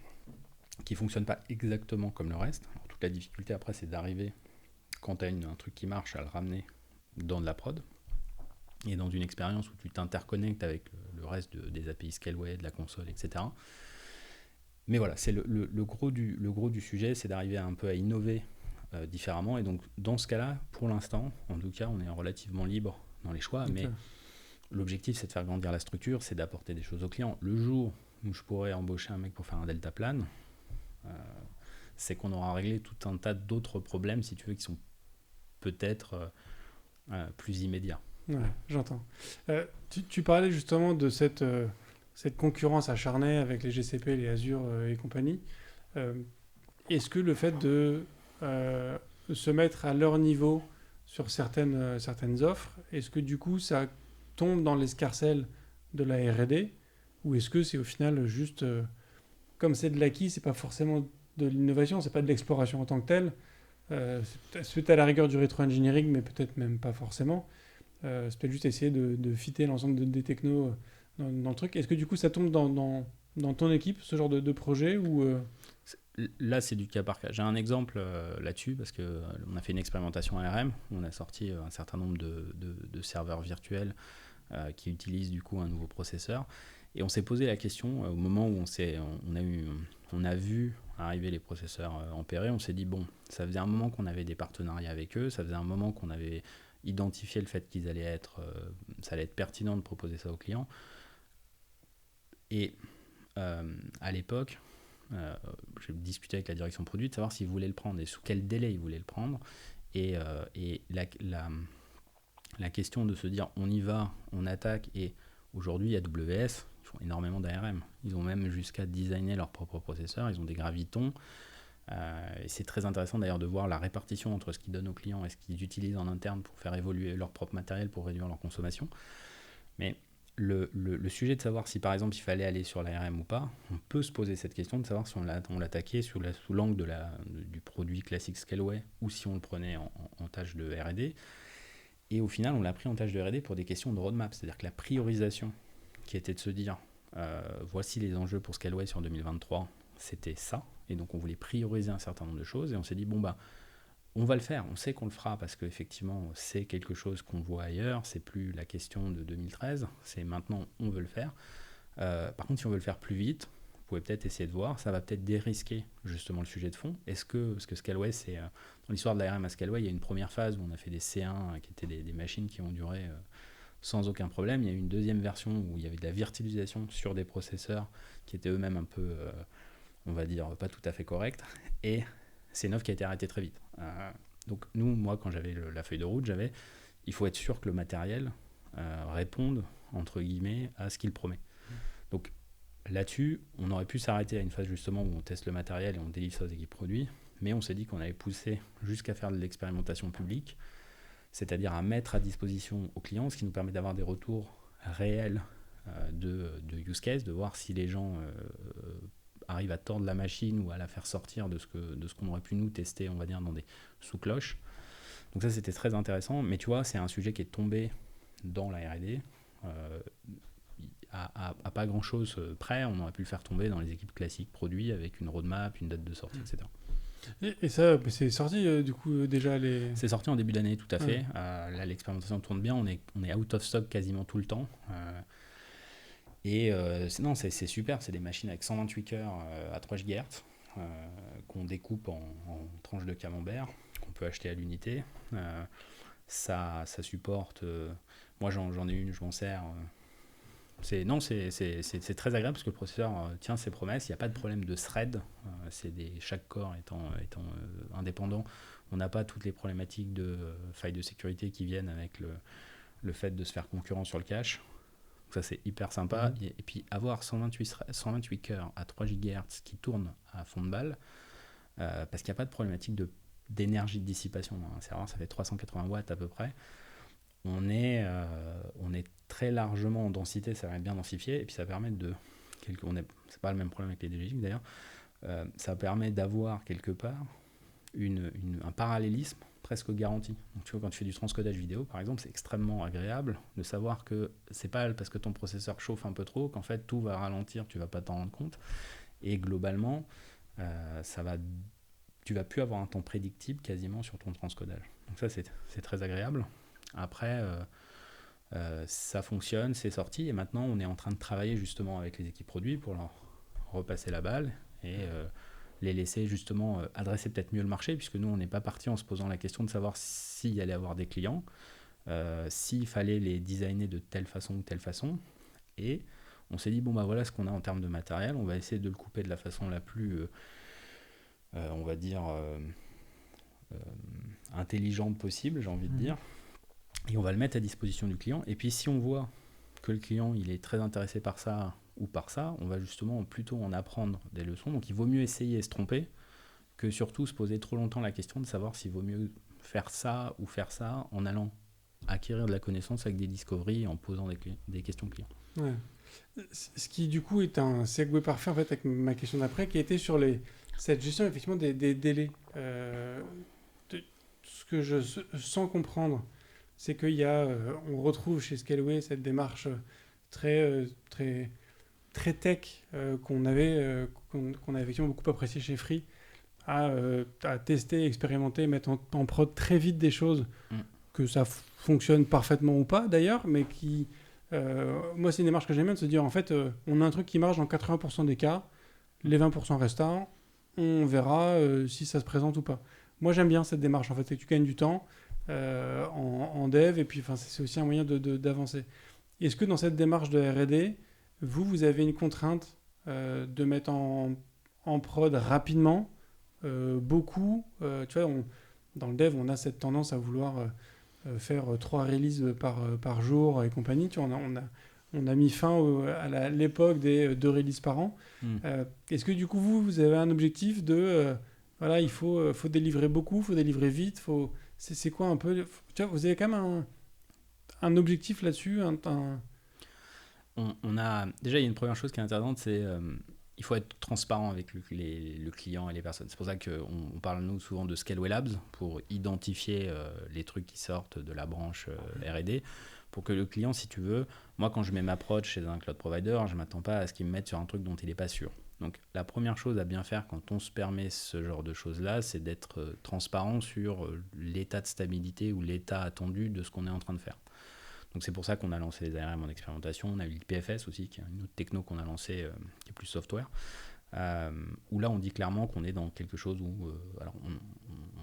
qui ne fonctionne pas exactement comme le reste. Alors, toute la difficulté après, c'est d'arriver, quand tu as un truc qui marche, à le ramener dans de la prod. Et dans une expérience où tu t'interconnectes avec le reste des API Scaleway, de la console, etc. Mais voilà, c'est le gros du sujet, c'est d'arriver un peu à innover différemment. Et donc, dans ce cas-là, pour l'instant, en tout cas, on est relativement libre dans les choix. Okay. Mais l'objectif, c'est de faire grandir la structure, c'est d'apporter des choses aux clients. Le jour où je pourrais embaucher un mec pour faire un deltaplane, c'est qu'on aura réglé tout un tas d'autres problèmes, si tu veux, qui sont peut-être plus immédiats. Ouais, j'entends. Tu parlais justement de cette concurrence acharnée avec les GCP, les Azure et compagnie. Est-ce que le fait de se mettre à leur niveau sur certaines offres, est-ce que du coup ça tombe dans l'escarcelle de la R&D ou est-ce que c'est au final juste comme c'est de l'acquis, c'est pas forcément de l'innovation, c'est pas de l'exploration en tant que telle, c'est peut-être à la rigueur du rétro-engineering mais peut-être même pas forcément. C'est peut-être juste essayer de fitter l'ensemble des technos dans le truc. Est-ce que du coup ça tombe dans ton équipe, ce genre de projet ou Là, c'est du cas par cas. J'ai un exemple là-dessus parce qu'on a fait une expérimentation ARM. On a sorti un certain nombre de serveurs virtuels qui utilisent du coup un nouveau processeur. Et on s'est posé la question au moment où on a vu arriver les processeurs ampérés. On s'est dit, bon, ça faisait un moment qu'on avait des partenariats avec eux. Ça faisait un moment qu'on avait identifié le fait qu'ils allaient ça allait être pertinent de proposer ça aux clients. Et à l'époque, j'ai discuté avec la direction produit de savoir s'ils voulaient le prendre et sous quel délai ils voulaient le prendre. Et la question de se dire on y va, on attaque. Et aujourd'hui, AWS, ils font énormément d'ARM. Ils ont même jusqu'à designer leur propre processeur. Ils ont des gravitons. Et c'est très intéressant d'ailleurs de voir la répartition entre ce qu'ils donnent aux clients et ce qu'ils utilisent en interne pour faire évoluer leur propre matériel pour réduire leur consommation. Mais le sujet de savoir si par exemple il fallait aller sur l'ARM ou pas, on peut se poser cette question de savoir si on l'attaquait sous l'angle du produit classique Scaleway ou si on le prenait en tâche de R&D. Et au final, on l'a pris en tâche de R&D pour des questions de roadmap, c'est-à-dire que la priorisation qui était de se dire voici les enjeux pour Scaleway sur 2023, c'était ça. Et donc on voulait prioriser un certain nombre de choses et on s'est dit bon bah on va le faire, on sait qu'on le fera parce qu'effectivement c'est quelque chose qu'on voit ailleurs, c'est plus la question de 2013, c'est maintenant on veut le faire. Par contre si on veut le faire plus vite, vous pouvez peut-être essayer de voir, ça va peut-être dérisquer justement le sujet de fond. Parce que Scaleway, c'est dans l'histoire de l'ARM à Scaleway, il y a une première phase où on a fait des C1 qui étaient des machines qui ont duré sans aucun problème. Il y a eu une deuxième version où il y avait de la virtualisation sur des processeurs qui étaient eux-mêmes un peu, on va dire, pas tout à fait corrects. Et c'est une offre qui a été arrêtée très vite. Donc moi, quand j'avais la feuille de route, il faut être sûr que le matériel réponde, entre guillemets, à ce qu'il promet. Donc là-dessus, on aurait pu s'arrêter à une phase justement où on teste le matériel et on délivre ça aux équipes produits, mais on s'est dit qu'on allait pousser jusqu'à faire de l'expérimentation publique, c'est-à-dire à mettre à disposition aux clients, ce qui nous permet d'avoir des retours réels de use case, de voir si les gens arrivent à tordre la machine ou à la faire sortir de ce qu'on aurait pu nous tester, on va dire, dans des sous-cloches. Donc ça, c'était très intéressant, mais tu vois, c'est un sujet qui est tombé dans la R&D, à pas grand-chose près. On aurait pu le faire tomber dans les équipes classiques produits avec une roadmap, une date de sortie, etc. Et ça, c'est sorti du coup déjà C'est sorti en début d'année, tout à fait. Là, l'expérimentation tourne bien. On est out of stock quasiment tout le temps. C'est super. C'est des machines avec 128 cœurs à 3 GHz qu'on découpe en tranches de camembert qu'on peut acheter à l'unité. Ça supporte. Moi, j'en ai une, je m'en sers. C'est très agréable parce que le processeur tient ses promesses. Il n'y a pas de problème de thread. Chaque corps étant indépendant, on n'a pas toutes les problématiques de failles de sécurité qui viennent avec le fait de se faire concurrent sur le cache. Donc ça, c'est hyper sympa. Et puis, avoir 128 cœurs à 3 GHz qui tournent à fond de balle, parce qu'il n'y a pas de problématique d'énergie de dissipation. C'est rare, ça fait 380 watts à peu près. On est très largement en densité, ça va être bien densifié, et puis ça permet c'est pas le même problème avec les DGX d'ailleurs, ça permet d'avoir quelque part un parallélisme presque garanti. Donc tu vois, quand tu fais du transcodage vidéo par exemple, c'est extrêmement agréable de savoir que c'est pas parce que ton processeur chauffe un peu trop qu'en fait tout va ralentir, tu vas pas t'en rendre compte, et globalement tu vas plus avoir un temps prédictible quasiment sur ton transcodage. Donc ça c'est très agréable. Après, ça fonctionne, c'est sorti, et maintenant on est en train de travailler justement avec les équipes produits pour leur repasser la balle et les laisser justement adresser peut-être mieux le marché, puisque nous on n'est pas parti en se posant la question de savoir s'il y allait avoir des clients, s'il fallait les designer de telle façon ou telle façon, et on s'est dit voilà ce qu'on a en termes de matériel, on va essayer de le couper de la façon la plus on va dire intelligente possible, j'ai envie de dire. Et on va le mettre à disposition du client. Et puis si on voit que le client il est très intéressé par ça ou par ça, on va justement plutôt en apprendre des leçons. Donc il vaut mieux essayer et se tromper que surtout se poser trop longtemps la question de savoir s'il vaut mieux faire ça ou faire ça en allant acquérir de la connaissance avec des discoveries et en posant des questions clients. Ouais. Ce qui du coup est un segue parfait en fait avec ma question d'après, qui était sur cette gestion effectivement des délais. Ce que je sens comprendre, c'est qu'il y a, on retrouve chez Scaleway cette démarche très tech qu'on avait effectivement beaucoup apprécié chez Free, à tester, expérimenter, mettre en prod très vite des choses, que ça fonctionne parfaitement ou pas d'ailleurs, mais qui, moi c'est une démarche que j'aime bien, de se dire en fait on a un truc qui marche dans 80% des cas, les 20% restants, on verra si ça se présente ou pas. Moi j'aime bien cette démarche en fait, c'est que tu gagnes du temps en dev, et puis c'est aussi un moyen d'avancer. Est-ce que dans cette démarche de R&D, vous avez une contrainte de mettre en prod rapidement, beaucoup, tu vois, dans le dev, on a cette tendance à vouloir faire 3 releases par jour et compagnie. Tu vois, on a mis fin à l'époque des 2 releases par an. Est-ce que du coup, vous avez un objectif de... voilà, il faut délivrer beaucoup, il faut délivrer vite, c'est quoi un peu... Tu vois, vous avez quand même un objectif là-dessus On a... Déjà, il y a une première chose qui est intéressante, c'est il faut être transparent avec le client et les personnes. C'est pour ça qu'on parle, nous, souvent de Scaleway Labs, pour identifier les trucs qui sortent de la branche R&D, pour que le client, si tu veux... Moi, quand je mets ma prod chez un cloud provider, je ne m'attends pas à ce qu'il me mette sur un truc dont il n'est pas sûr. Donc, la première chose à bien faire quand on se permet ce genre de choses-là, c'est d'être transparent sur l'état de stabilité ou l'état attendu de ce qu'on est en train de faire. Donc, c'est pour ça qu'on a lancé les ARM en expérimentation. On a eu l'IPFS aussi, qui est une autre techno qu'on a lancé, qui est plus software, où là, on dit clairement qu'on est dans quelque chose où... alors,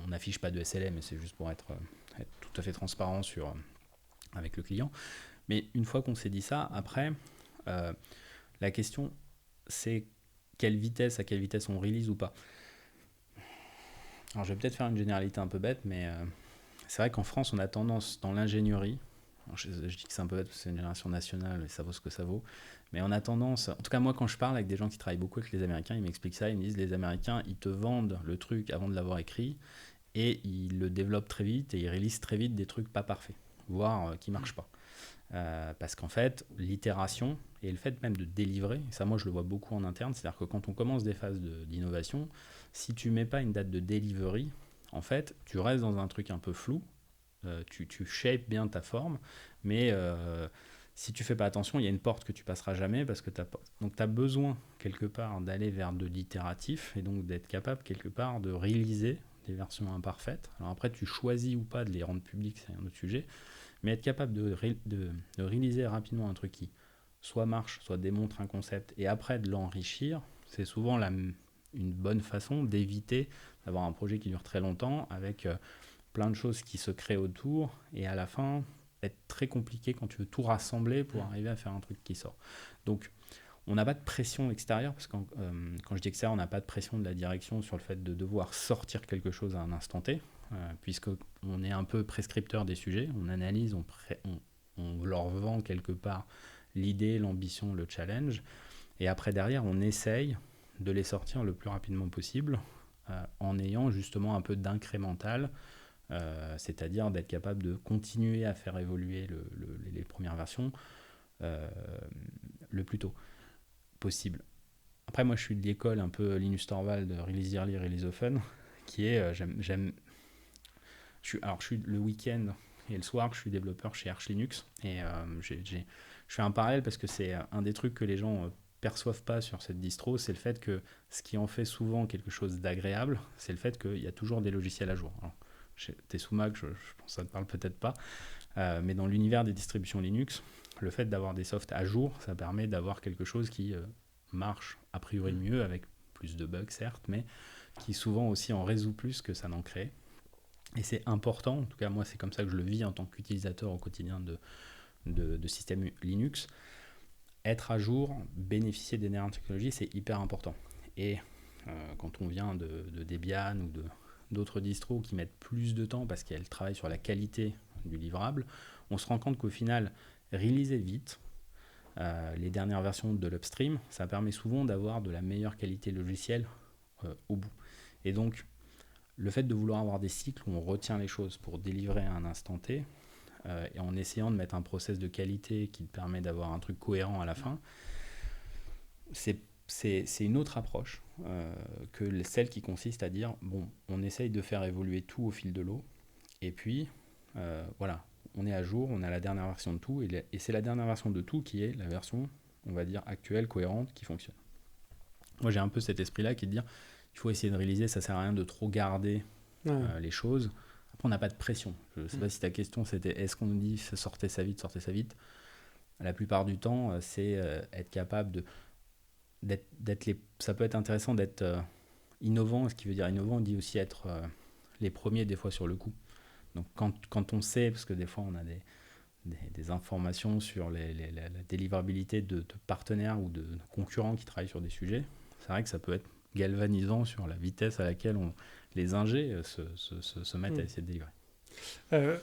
on n'affiche pas de SLM, mais c'est juste pour être tout à fait transparent avec le client. Mais une fois qu'on s'est dit ça, après, la question, c'est à quelle vitesse on release ou pas. Alors je vais peut-être faire une généralité un peu bête, mais c'est vrai qu'en France, on a tendance, dans l'ingénierie, je dis que c'est un peu bête parce que c'est une génération nationale et ça vaut ce que ça vaut, mais on a tendance, en tout cas moi quand je parle avec des gens qui travaillent beaucoup avec les Américains, ils m'expliquent ça, ils me disent les Américains, ils te vendent le truc avant de l'avoir écrit, et il le développe très vite et il réalise très vite des trucs pas parfaits, voire qui ne marchent pas. Parce qu'en fait, l'itération et le fait même de délivrer, et ça moi je le vois beaucoup en interne, c'est-à-dire que quand on commence des phases d'innovation, si tu mets pas une date de delivery, en fait, tu restes dans un truc un peu flou, tu shapes bien ta forme, mais si tu fais pas attention, il y a une porte que tu passeras jamais parce que tu as besoin quelque part d'aller vers de l'itératif et donc d'être capable quelque part de réaliser des versions imparfaites. Alors après, tu choisis ou pas de les rendre publiques, c'est un autre sujet, mais être capable de réaliser rapidement un truc qui soit marche, soit démontre un concept et après de l'enrichir, c'est souvent une bonne façon d'éviter d'avoir un projet qui dure très longtemps avec plein de choses qui se créent autour et à la fin être très compliqué quand tu veux tout rassembler pour arriver à faire un truc qui sort. Donc on n'a pas de pression extérieure parce que quand je dis extérieur, on n'a pas de pression de la direction sur le fait de devoir sortir quelque chose à un instant T, puisqu'on est un peu prescripteur des sujets, on analyse, on leur vend quelque part l'idée, l'ambition, le challenge, et après derrière on essaye de les sortir le plus rapidement possible en ayant justement un peu d'incrémental, c'est-à-dire d'être capable de continuer à faire évoluer les premières versions le plus tôt possible. Après moi je suis de l'école un peu Linus Torvald, Release Early, Release Often, qui est je suis le week-end et le soir je suis développeur chez Arch Linux et je fais un parallèle parce que c'est un des trucs que les gens perçoivent pas sur cette distro, c'est le fait que ce qui en fait souvent quelque chose d'agréable, c'est le fait qu'il y a toujours des logiciels à jour. Alors, t'es sous Mac, je pense que ça ne te parle peut-être pas, mais dans l'univers des distributions Linux, le fait d'avoir des softs à jour, ça permet d'avoir quelque chose qui marche a priori mieux, avec plus de bugs certes, mais qui souvent aussi en résout plus que ça n'en crée. Et c'est important, en tout cas moi c'est comme ça que je le vis en tant qu'utilisateur au quotidien de systèmes Linux. Être à jour, bénéficier des dernières technologies, c'est hyper important. Et quand on vient de Debian ou d'autres distros qui mettent plus de temps parce qu'elles travaillent sur la qualité du livrable, on se rend compte qu'au final, réaliser vite les dernières versions de l'upstream, ça permet souvent d'avoir de la meilleure qualité logicielle au bout. Et donc, le fait de vouloir avoir des cycles où on retient les choses pour délivrer à un instant T, et en essayant de mettre un process de qualité qui te permet d'avoir un truc cohérent à la fin, c'est une autre approche que celle qui consiste à dire, bon, on essaye de faire évoluer tout au fil de l'eau, et puis, voilà, on est à jour, on a la dernière version de tout, et c'est la dernière version de tout qui est la version, on va dire, actuelle, cohérente, qui fonctionne. Moi, j'ai un peu cet esprit-là qui est de dire, il faut essayer de réaliser, ça sert à rien de trop garder les choses. Après, on n'a pas de pression. Je ne sais pas si ta question, c'était est-ce qu'on nous dit sortez ça vite. La plupart du temps, c'est être capable ça peut être intéressant d'être innovant. Ce qui veut dire innovant, on dit aussi être les premiers des fois sur le coup. Donc quand on sait, parce que des fois on a des informations sur la délivrabilité de partenaires ou de concurrents qui travaillent sur des sujets, c'est vrai que ça peut être galvanisant sur la vitesse à laquelle les ingés se mettent à essayer de délivrer.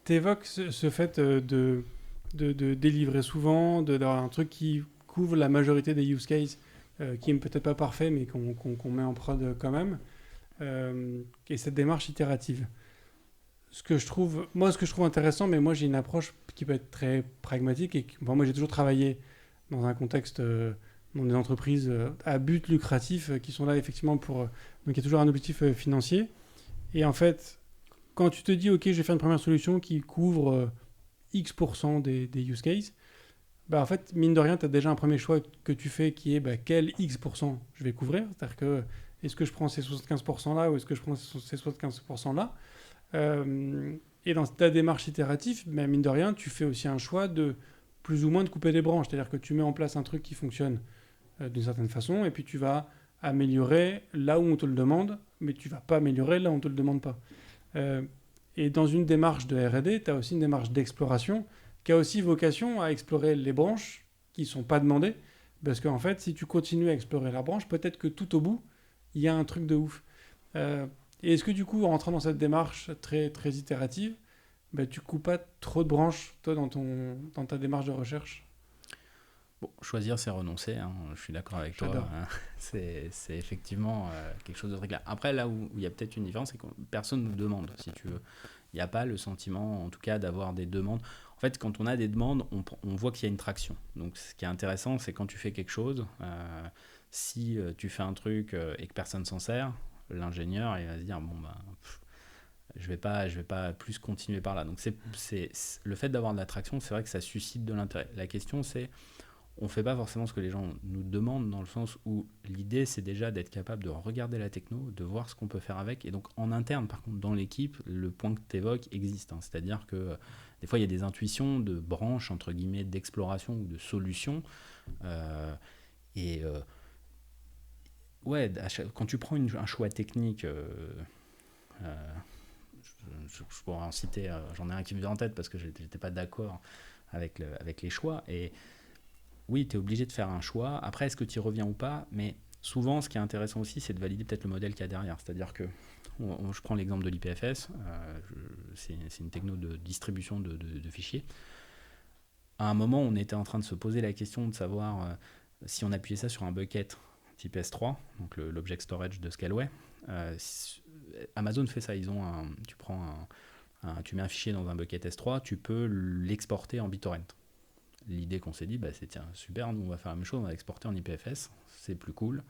Tu évoques ce fait de délivrer souvent, d'avoir un truc qui couvre la majorité des use cases, qui n'est peut-être pas parfait, mais qu'on met en prod quand même, et cette démarche itérative. Ce que je trouve intéressant, mais moi j'ai une approche qui peut être très pragmatique, et moi j'ai toujours travaillé dans un contexte... dans des entreprises à but lucratif qui sont là effectivement pour... donc il y a toujours un objectif financier. Et en fait, quand tu te dis, OK, je vais faire une première solution qui couvre X% des use cases, bah en fait, mine de rien, tu as déjà un premier choix que tu fais qui est quel X% je vais couvrir. C'est-à-dire que, est-ce que je prends ces 75% là ou est-ce que je prends ces 75% là et dans ta démarche itérative, mine de rien, tu fais aussi un choix de plus ou moins de couper des branches. C'est-à-dire que tu mets en place un truc qui fonctionne d'une certaine façon, et puis tu vas améliorer là où on te le demande, mais tu vas pas améliorer là où on te le demande pas. Et dans une démarche de R&D, tu as aussi une démarche d'exploration qui a aussi vocation à explorer les branches qui sont pas demandées, parce qu'en fait, si tu continues à explorer la branche, peut-être que tout au bout, il y a un truc de ouf. Et est-ce que du coup, en rentrant dans cette démarche très, très itérative, tu coupes pas trop de branches, toi, dans ta démarche de recherche ? Bon, choisir, c'est renoncer, hein, je suis d'accord avec toi. J'adore. C'est effectivement quelque chose de très clair. Après, là où il y a peut-être une différence, c'est que personne ne nous demande, si tu veux. Il n'y a pas le sentiment, en tout cas, d'avoir des demandes. En fait, quand on a des demandes, on voit qu'il y a une traction. Donc, ce qui est intéressant, c'est quand tu fais quelque chose, si tu fais un truc et que personne s'en sert, l'ingénieur, il va se dire, bon, bah, je vais pas plus continuer par là. Donc, le fait d'avoir de la traction, c'est vrai que ça suscite de l'intérêt. La question, c'est on ne fait pas forcément ce que les gens nous demandent, dans le sens où l'idée, c'est déjà d'être capable de regarder la techno, de voir ce qu'on peut faire avec. Et donc, en interne, par contre, dans l'équipe, le point que tu évoques existe. Hein. C'est-à-dire que des fois, il y a des intuitions de branches, entre guillemets, d'exploration ou de solutions. Ouais, quand tu prends un choix technique, je pourrais en citer, j'en ai un qui me vient en tête parce que je n'étais pas d'accord avec les choix. Et oui, tu es obligé de faire un choix. Après, est-ce que tu y reviens ou pas? Mais souvent, ce qui est intéressant aussi, c'est de valider peut-être le modèle qu'il y a derrière. C'est-à-dire que, je prends l'exemple de l'IPFS, c'est une techno de distribution de fichiers. À un moment, on était en train de se poser la question de savoir si on appuyait ça sur un bucket type S3, donc l'object storage de Scaleway. Amazon fait ça. Tu mets un fichier dans un bucket S3, tu peux l'exporter en BitTorrent. L'idée qu'on s'est dit, c'est tiens, super, nous on va faire la même chose, on va exporter en IPFS, c'est plus cool,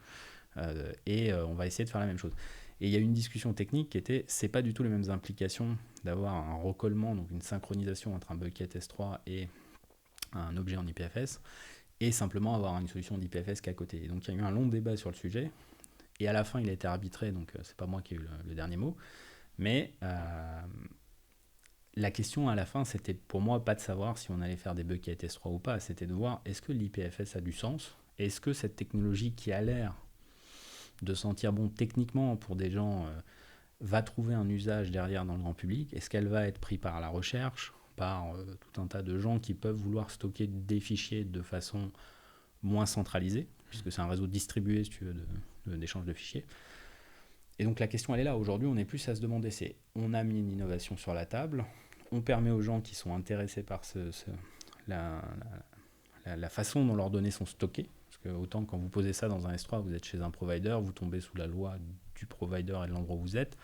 et on va essayer de faire la même chose. Et il y a une discussion technique qui était, c'est pas du tout les mêmes implications d'avoir un recollement, donc une synchronisation entre un bucket S3 et un objet en IPFS, et simplement avoir une solution d'IPFS qu'à côté. Et donc il y a eu un long débat sur le sujet, et à la fin il a été arbitré, donc c'est pas moi qui ai eu le dernier mot, mais la question à la fin, c'était pour moi pas de savoir si on allait faire des buckets S3 ou pas, c'était de voir est-ce que l'IPFS a du sens, est-ce que cette technologie qui a l'air de sentir bon techniquement pour des gens va trouver un usage derrière dans le grand public, est-ce qu'elle va être prise par la recherche, par tout un tas de gens qui peuvent vouloir stocker des fichiers de façon moins centralisée, puisque c'est un réseau distribué si tu veux d'échange de fichiers. Et donc la question elle est là, aujourd'hui on est plus à se demander, on a mis une innovation sur la table, on permet aux gens qui sont intéressés par la façon dont leurs données sont stockées, parce que autant quand vous posez ça dans un S3, vous êtes chez un provider, vous tombez sous la loi du provider et de l'endroit où vous êtes.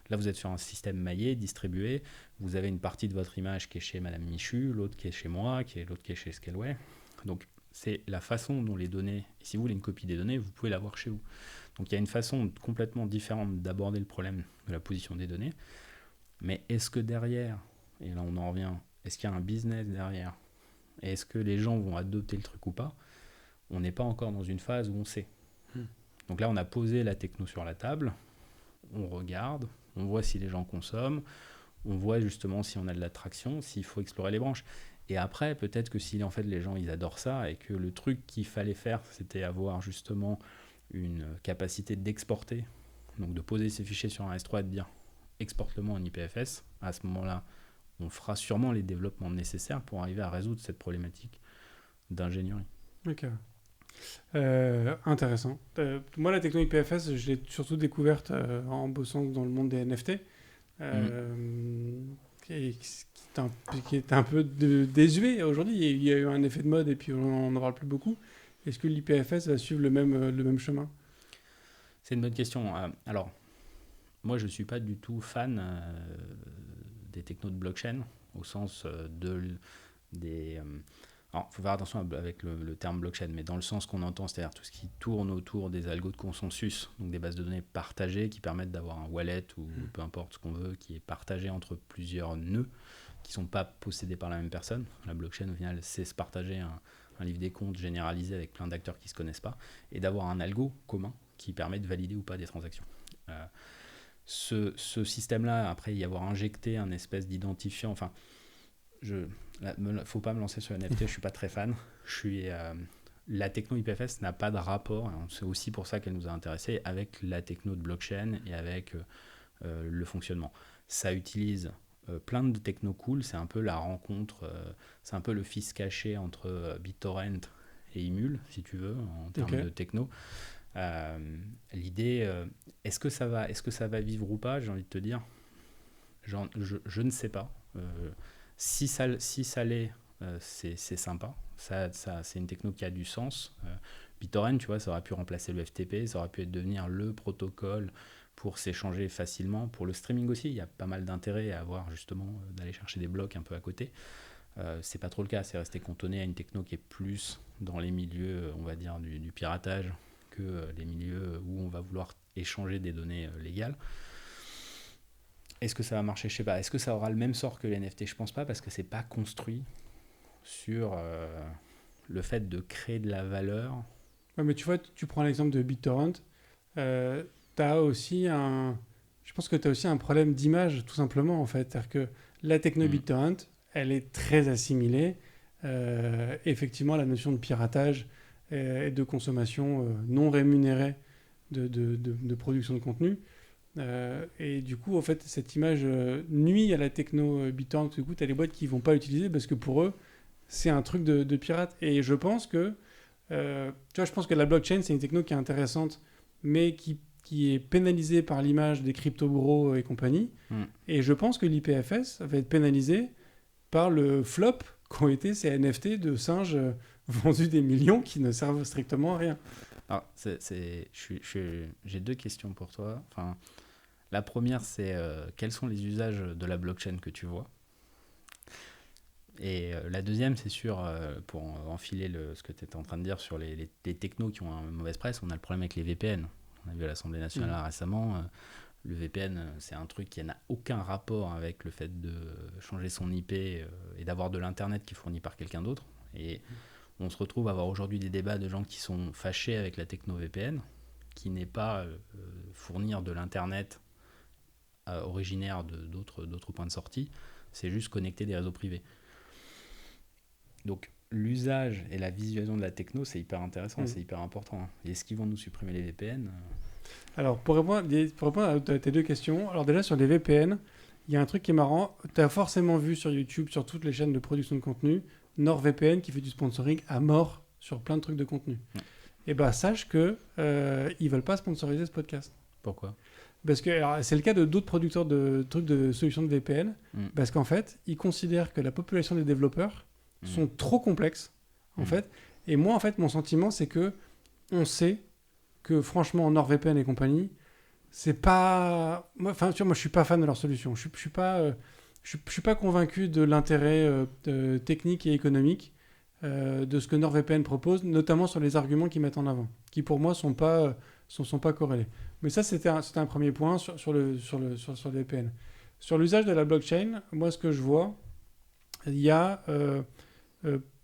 Là vous êtes sur un système maillé, distribué, vous avez une partie de votre image qui est chez Madame Michu, l'autre qui est chez moi, l'autre qui est chez Scaleway. Donc c'est la façon dont les données, et si vous voulez une copie des données, vous pouvez l'avoir chez vous. Donc il y a une façon complètement différente d'aborder le problème de la position des données. Mais est-ce que derrière, et là on en revient, est-ce qu'il y a un business derrière? Et est-ce que les gens vont adopter le truc ou pas? On n'est pas encore dans une phase où on sait. Donc là on a posé la techno sur la table, on regarde, on voit si les gens consomment, on voit justement si on a de l'attraction, s'il faut explorer les branches. Et après, peut-être que si en fait les gens ils adorent ça et que le truc qu'il fallait faire, c'était avoir justement une capacité d'exporter, donc de poser ces fichiers sur un S3 et de dire exporte-le-moi en IPFS, à ce moment-là, on fera sûrement les développements nécessaires pour arriver à résoudre cette problématique d'ingénierie. Ok. Intéressant. Moi, la techno IPFS, je l'ai surtout découverte en bossant dans le monde des NFT, qui est un peu désuet aujourd'hui. Il y a eu un effet de mode et puis on n'en parle plus beaucoup. Est-ce que l'IPFS va suivre le même chemin? C'est une bonne question. Alors, moi, je ne suis pas du tout fan des technos de blockchain, au sens des... alors, il faut faire attention avec le terme blockchain, mais dans le sens qu'on entend, c'est-à-dire tout ce qui tourne autour des algos de consensus, donc des bases de données partagées qui permettent d'avoir un wallet ou peu importe ce qu'on veut, qui est partagé entre plusieurs nœuds qui ne sont pas possédés par la même personne. La blockchain, au final, c'est se partager un livre des comptes généralisé avec plein d'acteurs qui ne se connaissent pas, et d'avoir un algo commun qui permet de valider ou pas des transactions. Ce système-là, après y avoir injecté un espèce d'identifiant, enfin, faut pas me lancer sur NFT, je suis pas très fan. La techno IPFS n'a pas de rapport, c'est aussi pour ça qu'elle nous a intéressés, avec la techno de blockchain et avec le fonctionnement. Ça utilise plein de techno cool, c'est un peu la rencontre, c'est un peu le fils caché entre BitTorrent et Imul, si tu veux, en termes de techno. L'idée, est-ce que ça va vivre ou pas, j'ai envie de te dire, je ne sais pas. Si ça l'est, c'est sympa, Ça, c'est une techno qui a du sens. BitTorrent, tu vois, ça aurait pu remplacer le FTP, ça aurait pu devenir le protocole pour s'échanger facilement. Pour le streaming aussi, il y a pas mal d'intérêt à avoir justement d'aller chercher des blocs un peu à côté. C'est pas trop le cas, c'est resté cantonné à une techno qui est plus dans les milieux, on va dire, du piratage que les milieux où on va vouloir échanger des données légales. Est-ce que ça va marcher? Je sais pas. Est-ce que ça aura le même sort que les NFT? Je pense pas, parce que c'est pas construit sur le fait de créer de la valeur. Ouais, mais tu vois, tu prends l'exemple de BitTorrent, t'as aussi je pense que tu as aussi un problème d'image, tout simplement, en fait. C'est-à-dire que la techno BitTorrent, elle est très assimilée. Effectivement, la notion de piratage et de consommation non rémunérée de production de contenu. Et du coup, en fait, cette image nuit à la techno BitTorrent. Du coup, tu as les boîtes qui ne vont pas l'utiliser parce que pour eux, c'est un truc de pirate. Et je pense que tu vois, je pense que la blockchain, c'est une techno qui est intéressante, mais qui est pénalisée par l'image des crypto-bros et compagnie. Et je pense que l'IPFS va être pénalisé par le flop qu'ont été ces NFT de singes vendus des millions qui ne servent strictement à rien. Alors, j'ai deux questions pour toi. Enfin, la première, c'est quels sont les usages de la blockchain que tu vois? Et la deuxième, c'est pour enfiler ce que tu étais en train de dire sur les technos qui ont une mauvaise presse, on a le problème avec les VPN. On a vu à l'Assemblée nationale récemment, le VPN, c'est un truc qui n'a aucun rapport avec le fait de changer son IP et d'avoir de l'Internet qui est fourni par quelqu'un d'autre. Et on se retrouve à avoir aujourd'hui des débats de gens qui sont fâchés avec la techno VPN, qui n'est pas fournir de l'Internet originaire d'autres points de sortie, c'est juste connecter des réseaux privés. Donc l'usage et la visualisation de la techno, c'est hyper intéressant, c'est hyper important. Et est-ce qu'ils vont nous supprimer les VPN? Alors, pour répondre à tes deux questions, alors déjà sur les VPN, il y a un truc qui est marrant. Tu as forcément vu sur YouTube, sur toutes les chaînes de production de contenu, NordVPN qui fait du sponsoring à mort sur plein de trucs de contenu. Et bah sache que ils veulent pas sponsoriser ce podcast. Pourquoi? Parce que c'est le cas de d'autres producteurs de trucs de solutions de VPN, parce qu'en fait, ils considèrent que la population des développeurs sont trop complexes, en fait. Et moi, en fait, mon sentiment, c'est que on sait que, franchement, NordVPN et compagnie, c'est pas... Enfin, tu vois, moi, je suis pas fan de leur solution. Je suis pas convaincu de l'intérêt technique et économique de ce que NordVPN propose, notamment sur les arguments qu'ils mettent en avant, qui, pour moi, sont pas corrélés. Mais ça, c'était un premier point sur le VPN. Sur l'usage de la blockchain, moi, ce que je vois, il y a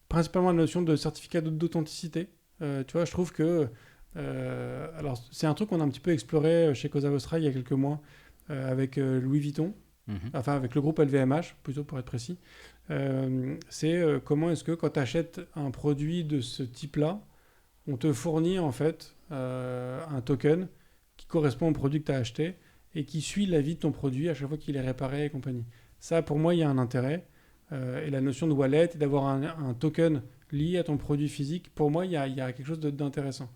principalement la notion de certificat d'authenticité. Tu vois, je trouve que... alors, c'est un truc qu'on a un petit peu exploré chez Cosa Vostra il y a quelques mois avec Louis Vuitton, enfin avec le groupe LVMH, plutôt pour être précis. C'est comment est-ce que quand tu achètes un produit de ce type-là, on te fournit en fait un token qui correspond au produit que tu as acheté et qui suit la vie de ton produit à chaque fois qu'il est réparé et compagnie. Ça, pour moi, il y a un intérêt. Et la notion de wallet et d'avoir un token lié à ton produit physique, pour moi, il y a quelque chose d'intéressant.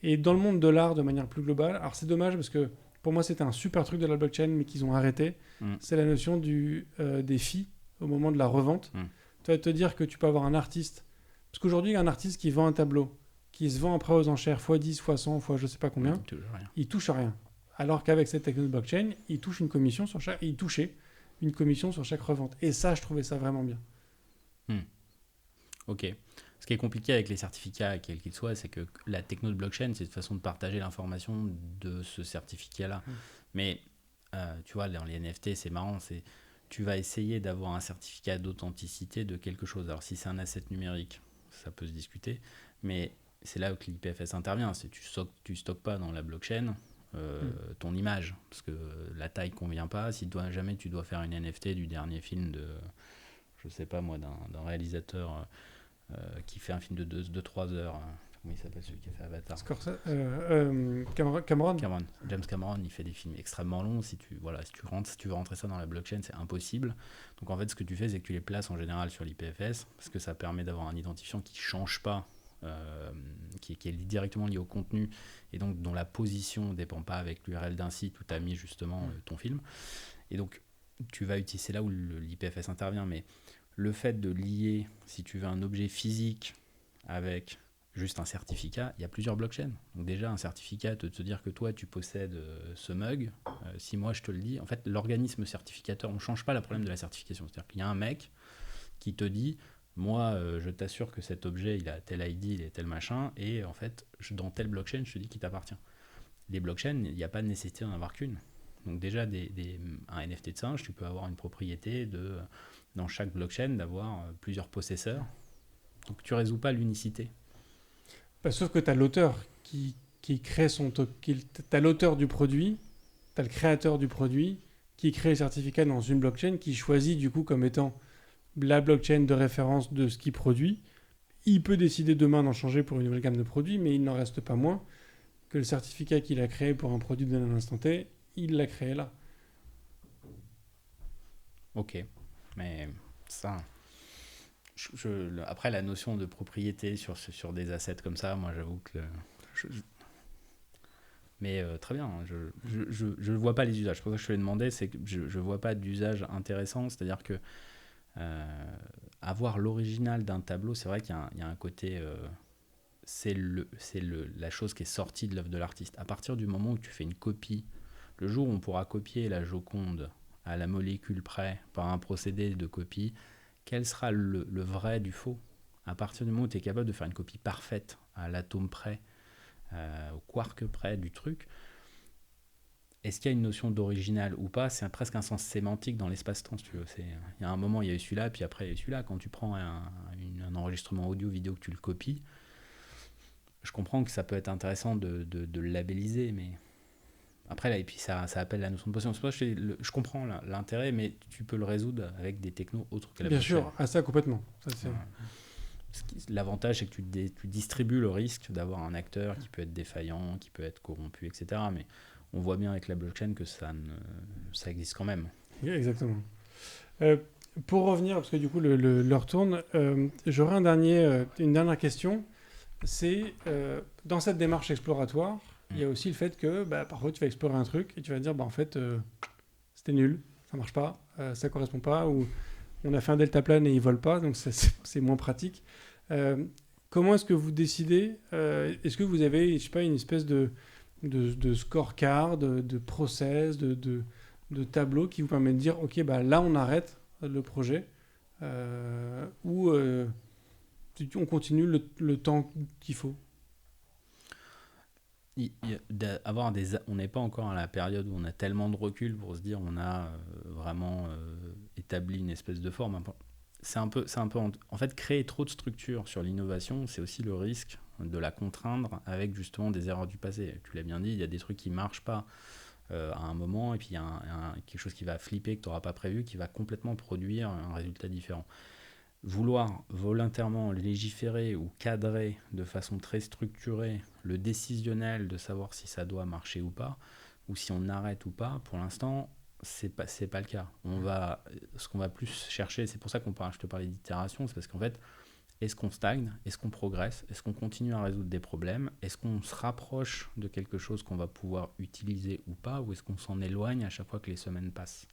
Et dans le monde de l'art, de manière plus globale, alors c'est dommage parce que pour moi, c'était un super truc de la blockchain, mais qu'ils ont arrêté. C'est la notion des fees au moment de la revente. Tu vas te dire que tu peux avoir un artiste. Parce qu'aujourd'hui, un artiste qui vend un tableau, qui se vend après aux enchères x10, x100, x je sais pas combien, il touche rien. Alors qu'avec cette technologie blockchain, il touche une commission sur chaque... Il touchait une commission sur chaque revente. Et ça, je trouvais ça vraiment bien. Ok. Ce qui est compliqué avec les certificats, quels qu'ils soient, c'est que la techno de blockchain, c'est une façon de partager l'information de ce certificat-là. Mais tu vois, dans les NFT, c'est marrant, tu vas essayer d'avoir un certificat d'authenticité de quelque chose. Alors si c'est un asset numérique, ça peut se discuter, mais c'est là où l'IPFS intervient. Tu stockes pas dans la blockchain ton image, parce que la taille convient pas. Si jamais tu dois faire une NFT du dernier film de, je sais pas moi, d'un réalisateur qui fait un film de 2-3 heures. Comment il s'appelle celui qui a fait Avatar? Cameron. James Cameron, il fait des films extrêmement longs. Si tu veux rentrer ça dans la blockchain, c'est impossible. Donc en fait, ce que tu fais, c'est que tu les places en général sur l'IPFS, parce que ça permet d'avoir un identifiant qui ne change pas, qui est directement lié au contenu, et donc dont la position ne dépend pas avec l'URL d'un site où tu as mis justement ton film. Et donc, tu vas utiliser là où l'IPFS intervient, mais le fait de lier, si tu veux, un objet physique avec juste un certificat, il y a plusieurs blockchains. Donc déjà, un certificat de te dire que toi, tu possèdes ce mug, si moi je te le dis, en fait, l'organisme certificateur, on ne change pas le problème de la certification. C'est-à-dire qu'il y a un mec qui te dit, moi, je t'assure que cet objet, il a tel ID, il est tel machin, et en fait, dans telle blockchain, je te dis qu'il t'appartient. Les blockchains, il n'y a pas de nécessité d'en avoir qu'une. Donc déjà, un NFT de singe, tu peux avoir une propriété dans chaque blockchain d'avoir plusieurs possesseurs. Donc tu ne résous pas l'unicité. Sauf que tu as l'auteur qui crée tu as l'auteur du produit, tu as le créateur du produit qui crée le certificat dans une blockchain qui choisit du coup comme étant la blockchain de référence de ce qu'il produit. Il peut décider demain d'en changer pour une nouvelle gamme de produits, mais il n'en reste pas moins que le certificat qu'il a créé pour un produit donné à un instant T, il l'a créé là. Ok, mais ça... après, la notion de propriété sur des assets comme ça, moi j'avoue que... Mais très bien, je ne vois pas les usages. C'est pour ça que je te l'ai demandé, c'est que je ne vois pas d'usage intéressant. C'est-à-dire que avoir l'original d'un tableau, c'est vrai qu'il y a un côté... c'est la chose qui est sortie de l'œuvre de l'artiste. À partir du moment où tu fais une copie, le jour où on pourra copier la Joconde à la molécule près par un procédé de copie, quel sera le vrai du faux? À partir du moment où tu es capable de faire une copie parfaite à l'atome près, au quark près du truc, est-ce qu'il y a une notion d'original ou pas? C'est presque un sens sémantique dans l'espace-temps, si tu veux. Il y a un moment, il y a eu celui-là, puis après, il y a eu celui-là. Quand tu prends un enregistrement audio-vidéo, que tu le copies, je comprends que ça peut être intéressant de le labelliser, mais... Après, là, et puis ça appelle la notion de possession. Je comprends l'intérêt, mais tu peux le résoudre avec des technos autres que la blockchain. Bien sûr, à ça complètement. Ça, l'avantage, c'est que tu distribues le risque d'avoir un acteur qui peut être défaillant, qui peut être corrompu, etc. Mais on voit bien avec la blockchain que ça existe quand même. Exactement. Pour revenir, parce que du coup l'heure tourne, j'aurais une dernière question. C'est dans cette démarche exploratoire, il y a aussi le fait que parfois tu vas explorer un truc et tu vas te dire en fait c'était nul, ça marche pas, ça correspond pas, ou on a fait un deltaplane et il vole pas, donc c'est moins pratique. Comment est-ce que vous décidez est-ce que vous avez, je sais pas, une espèce de scorecard, de process, de tableau qui vous permet de dire ok, là on arrête le projet ou on continue le temps qu'il faut? On n'est pas encore à la période où on a tellement de recul pour se dire on a vraiment établi une espèce de forme. C'est un peu en fait, créer trop de structures sur l'innovation, c'est aussi le risque de la contraindre avec justement des erreurs du passé. Tu l'as bien dit, il y a des trucs qui marchent pas à un moment, et puis il y a quelque chose qui va flipper que tu n'auras pas prévu, qui va complètement produire un résultat différent. Vouloir volontairement légiférer ou cadrer de façon très structurée le décisionnel de savoir si ça doit marcher ou pas, ou si on arrête ou pas, pour l'instant, c'est pas le cas. Ce qu'on va plus chercher, c'est pour ça je te parlais d'itération, c'est parce qu'en fait, est-ce qu'on stagne? Est-ce qu'on progresse? Est-ce qu'on continue à résoudre des problèmes? Est-ce qu'on se rapproche de quelque chose qu'on va pouvoir utiliser ou pas? Ou est-ce qu'on s'en éloigne à chaque fois que les semaines passent?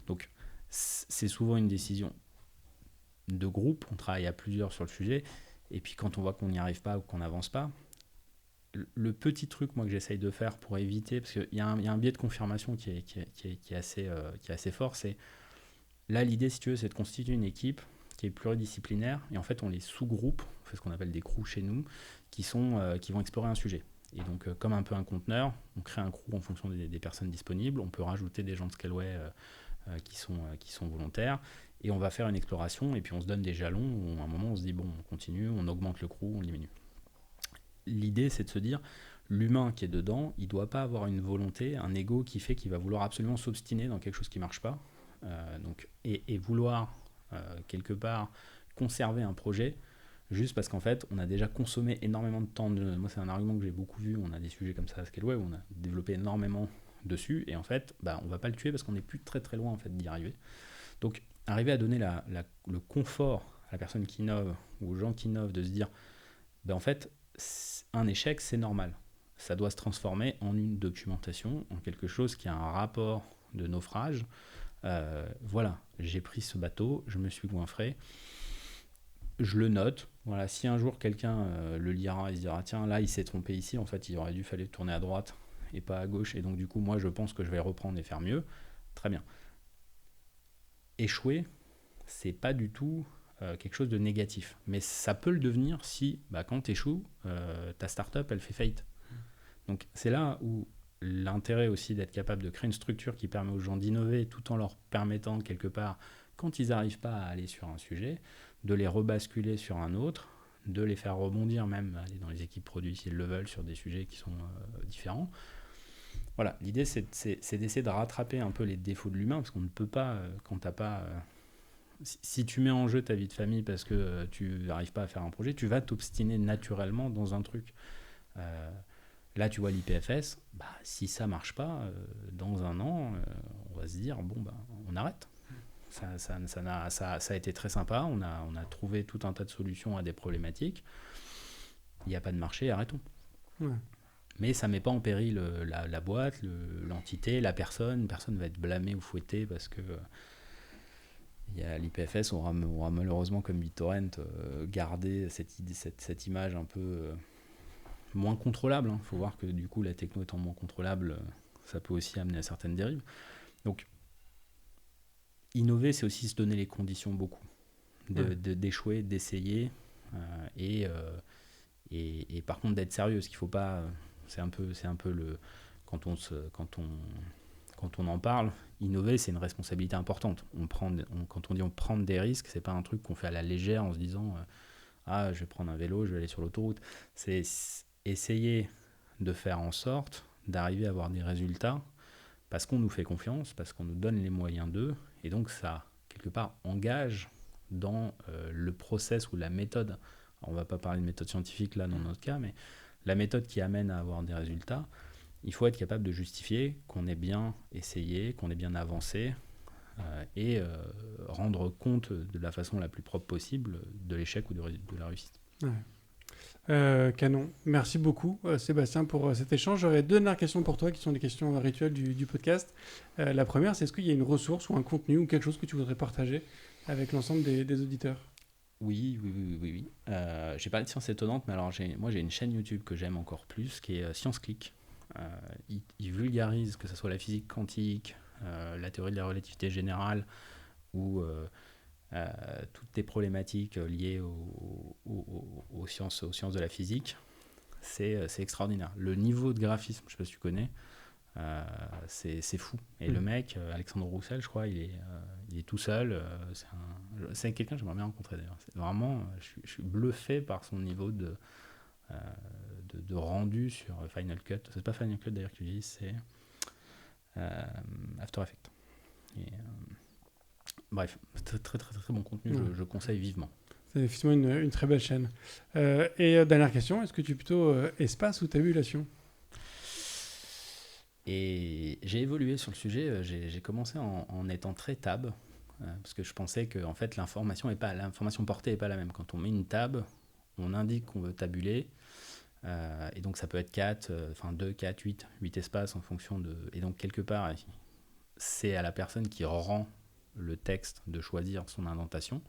Donc, c'est souvent une décision de groupe, on travaille à plusieurs sur le sujet, et puis quand on voit qu'on n'y arrive pas ou qu'on n'avance pas, le petit truc moi que j'essaye de faire pour éviter, parce qu'il y a un biais de confirmation qui est assez fort, c'est là l'idée, si tu veux, c'est de constituer une équipe qui est pluridisciplinaire, et en fait on les sous-groupe, on fait ce qu'on appelle des crews chez nous, qui vont explorer un sujet. Et donc comme un peu un conteneur, on crée un crew en fonction des personnes disponibles, on peut rajouter des gens de Scaleway qui sont volontaires, et on va faire une exploration, et puis on se donne des jalons, où à un moment on se dit on continue, on augmente le crew, on diminue. L'idée, c'est de se dire, l'humain qui est dedans, il ne doit pas avoir une volonté, un ego qui fait qu'il va vouloir absolument s'obstiner dans quelque chose qui ne marche pas, et vouloir quelque part conserver un projet, juste parce qu'en fait, on a déjà consommé énormément de temps. Moi, c'est un argument que j'ai beaucoup vu, on a des sujets comme ça à Scaleway, où on a développé énormément dessus, et en fait, on ne va pas le tuer parce qu'on n'est plus très très loin en fait, d'y arriver. Donc, arriver à donner le confort à la personne qui innove, ou aux gens qui innovent, de se dire, en fait, un échec, c'est normal. Ça doit se transformer en une documentation, en quelque chose qui a un rapport de naufrage, Voilà, j'ai pris ce bateau, je me suis goinfré, je le note. Voilà, si un jour quelqu'un le lira, il se dira tiens, là il s'est trompé ici, en fait il aurait dû falloir tourner à droite et pas à gauche, et donc du coup moi je pense que je vais reprendre et faire mieux. Très bien. Échouer, c'est pas du tout quelque chose de négatif, mais ça peut le devenir si quand tu échoues, ta startup elle fait faillite. Donc c'est là où l'intérêt aussi d'être capable de créer une structure qui permet aux gens d'innover tout en leur permettant quelque part, quand ils n'arrivent pas à aller sur un sujet, de les rebasculer sur un autre, de les faire rebondir même, aller dans les équipes produits s'ils le veulent sur des sujets qui sont différents. Voilà, l'idée c'est d'essayer de rattraper un peu les défauts de l'humain, parce qu'on ne peut pas, quand tu n'as pas... si tu mets en jeu ta vie de famille parce que tu n'arrives pas à faire un projet, tu vas t'obstiner naturellement dans un truc. Là, tu vois l'IPFS, si ça marche pas, dans un an, on va se dire, on arrête. Ça a été très sympa, on a trouvé tout un tas de solutions à des problématiques. Il n'y a pas de marché, arrêtons. Ouais. Mais ça ne met pas en péril la boîte, l'entité, la personne. Personne ne va être blâmé ou fouetté parce que l'IPFS aura malheureusement, comme BitTorrent, gardé cette image un peu... moins contrôlable. Il faut voir que du coup la techno étant moins contrôlable, ça peut aussi amener à certaines dérives. Donc innover, c'est aussi se donner les conditions beaucoup d'échouer, d'essayer et par contre d'être sérieux. Ce qu'il faut pas, c'est un peu le quand on en parle, innover c'est une responsabilité importante. Quand on dit on prend des risques, c'est pas un truc qu'on fait à la légère en se disant je vais prendre un vélo, je vais aller sur l'autoroute. C'est essayer de faire en sorte d'arriver à avoir des résultats parce qu'on nous fait confiance, parce qu'on nous donne les moyens d'eux, et donc ça, quelque part, engage dans le process ou la méthode. Alors, on ne va pas parler de méthode scientifique là dans notre cas, mais la méthode qui amène à avoir des résultats, il faut être capable de justifier qu'on ait bien essayé, qu'on ait bien avancé, et rendre compte de la façon la plus propre possible de l'échec ou de la réussite. Ouais. Canon. Merci beaucoup, Sébastien, pour cet échange. J'aurais deux dernières questions pour toi, qui sont des questions rituelles du podcast. La première, c'est est-ce qu'il y a une ressource ou un contenu ou quelque chose que tu voudrais partager avec l'ensemble des auditeurs ? Oui. J'ai parlé de science étonnante, mais alors moi j'ai une chaîne YouTube que j'aime encore plus, qui est ScienceClick. Il vulgarise, que ce soit la physique quantique, la théorie de la relativité générale, ou toutes les problématiques liées aux sciences de la physique. C'est extraordinaire. Le niveau de graphisme, je ne sais pas si tu connais, c'est fou. Et le mec, Alexandre Roussel, je crois, il est tout seul. C'est quelqu'un que j'aimerais bien rencontrer d'ailleurs. C'est vraiment, je suis bluffé par son niveau de rendu sur Final Cut. C'est pas Final Cut d'ailleurs qu'il utilise, c'est After Effects. Bref, très, très, très, très bon contenu, je conseille vivement. C'est effectivement une très belle chaîne. Et dernière question, est-ce que tu es plutôt espace ou tabulation ? Et j'ai évolué sur le sujet, j'ai commencé en étant très tab, parce que je pensais que en fait, l'information portée n'est pas la même. Quand on met une tab, on indique qu'on veut tabuler, et donc ça peut être 2, 4, 8 espaces en fonction de... Et donc quelque part, c'est à la personne qui rend le texte de choisir son indentation.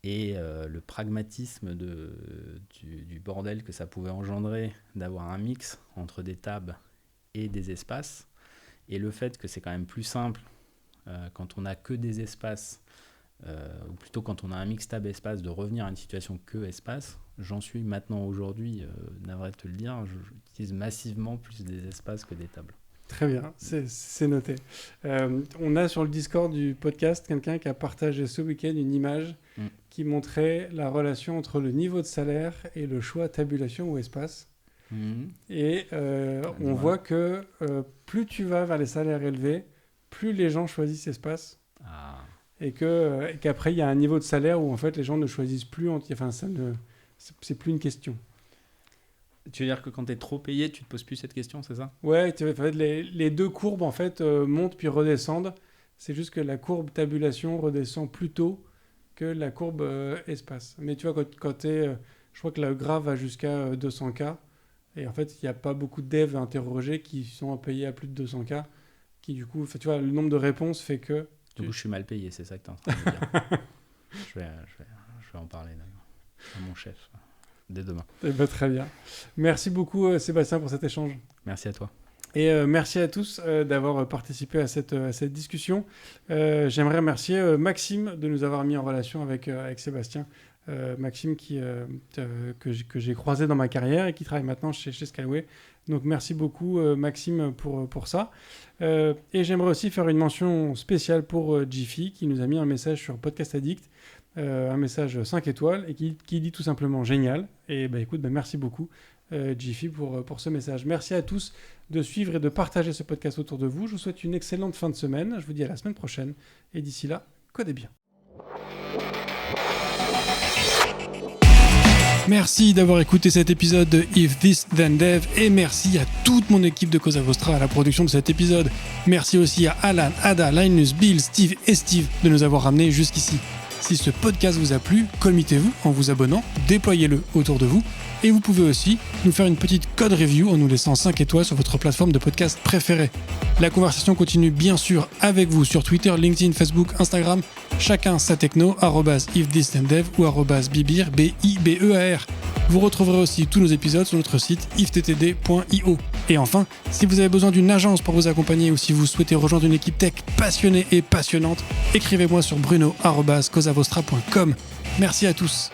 Et le pragmatisme du bordel que ça pouvait engendrer d'avoir un mix entre des tabs et des espaces, et le fait que c'est quand même plus simple quand on n'a que des espaces, ou plutôt quand on a un mix tab espace, de revenir à une situation que espace. J'en suis maintenant aujourd'hui, navré de te le dire, j'utilise massivement plus des espaces que des tables. Très bien, c'est noté. On a sur le Discord du podcast quelqu'un qui a partagé ce week-end une image qui montrait la relation entre le niveau de salaire et le choix tabulation ou espace. Et on voit que plus tu vas vers les salaires élevés, plus les gens choisissent espace. Et qu'après, il y a un niveau de salaire où en fait, les gens ne choisissent plus. C'est plus une question. Tu veux dire que quand tu es trop payé, tu te poses plus cette question, c'est ça ? Ouais, en fait, les deux courbes en fait, montent puis redescendent. C'est juste que la courbe tabulation redescend plus tôt que la courbe espace. Mais tu vois, quand tu es... je crois que le graphe va jusqu'à 200K. Et en fait, il n'y a pas beaucoup de devs interrogés qui sont payés à plus de 200K. qui du coup, tu vois, le nombre de réponses fait que... Du coup, je suis mal payé, c'est ça que tu es en train de dire. je vais en parler d'ailleurs à mon chef dès demain. Eh ben, très bien. Merci beaucoup Sébastien pour cet échange. Merci à toi. Et merci à tous d'avoir participé à cette discussion. J'aimerais remercier Maxime de nous avoir mis en relation avec Sébastien. Maxime que j'ai croisé dans ma carrière et qui travaille maintenant chez Scaleway. Donc merci beaucoup Maxime pour ça. Et j'aimerais aussi faire une mention spéciale pour Jiffy qui nous a mis un message sur Podcast Addict, un message 5 étoiles et qui dit tout simplement génial. Et écoute, merci beaucoup Jiffy pour ce message. Merci à tous de suivre et de partager ce podcast autour de vous. Je vous souhaite une excellente fin de semaine. Je vous dis à la semaine prochaine. Et d'ici là, codez bien. Merci d'avoir écouté cet épisode de If This Then Dev et merci à toute mon équipe de Cosa Vostra à la production de cet épisode. Merci aussi à Alan, Ada, Linus, Bill, Steve et Steve de nous avoir ramenés jusqu'ici. Si ce podcast vous a plu, committez-vous en vous abonnant, déployez-le autour de vous et vous pouvez aussi nous faire une petite code review en nous laissant 5 étoiles sur votre plateforme de podcast préférée. La conversation continue bien sûr avec vous sur Twitter, LinkedIn, Facebook, Instagram, chacun sa techno, @ifthisdendev ou @bibir, B-I-B-E-A-R. Vous retrouverez aussi tous nos épisodes sur notre site ifttd.io. Et enfin, si vous avez besoin d'une agence pour vous accompagner ou si vous souhaitez rejoindre une équipe tech passionnée et passionnante, écrivez-moi sur bruno@cosavostra.com. Merci à tous.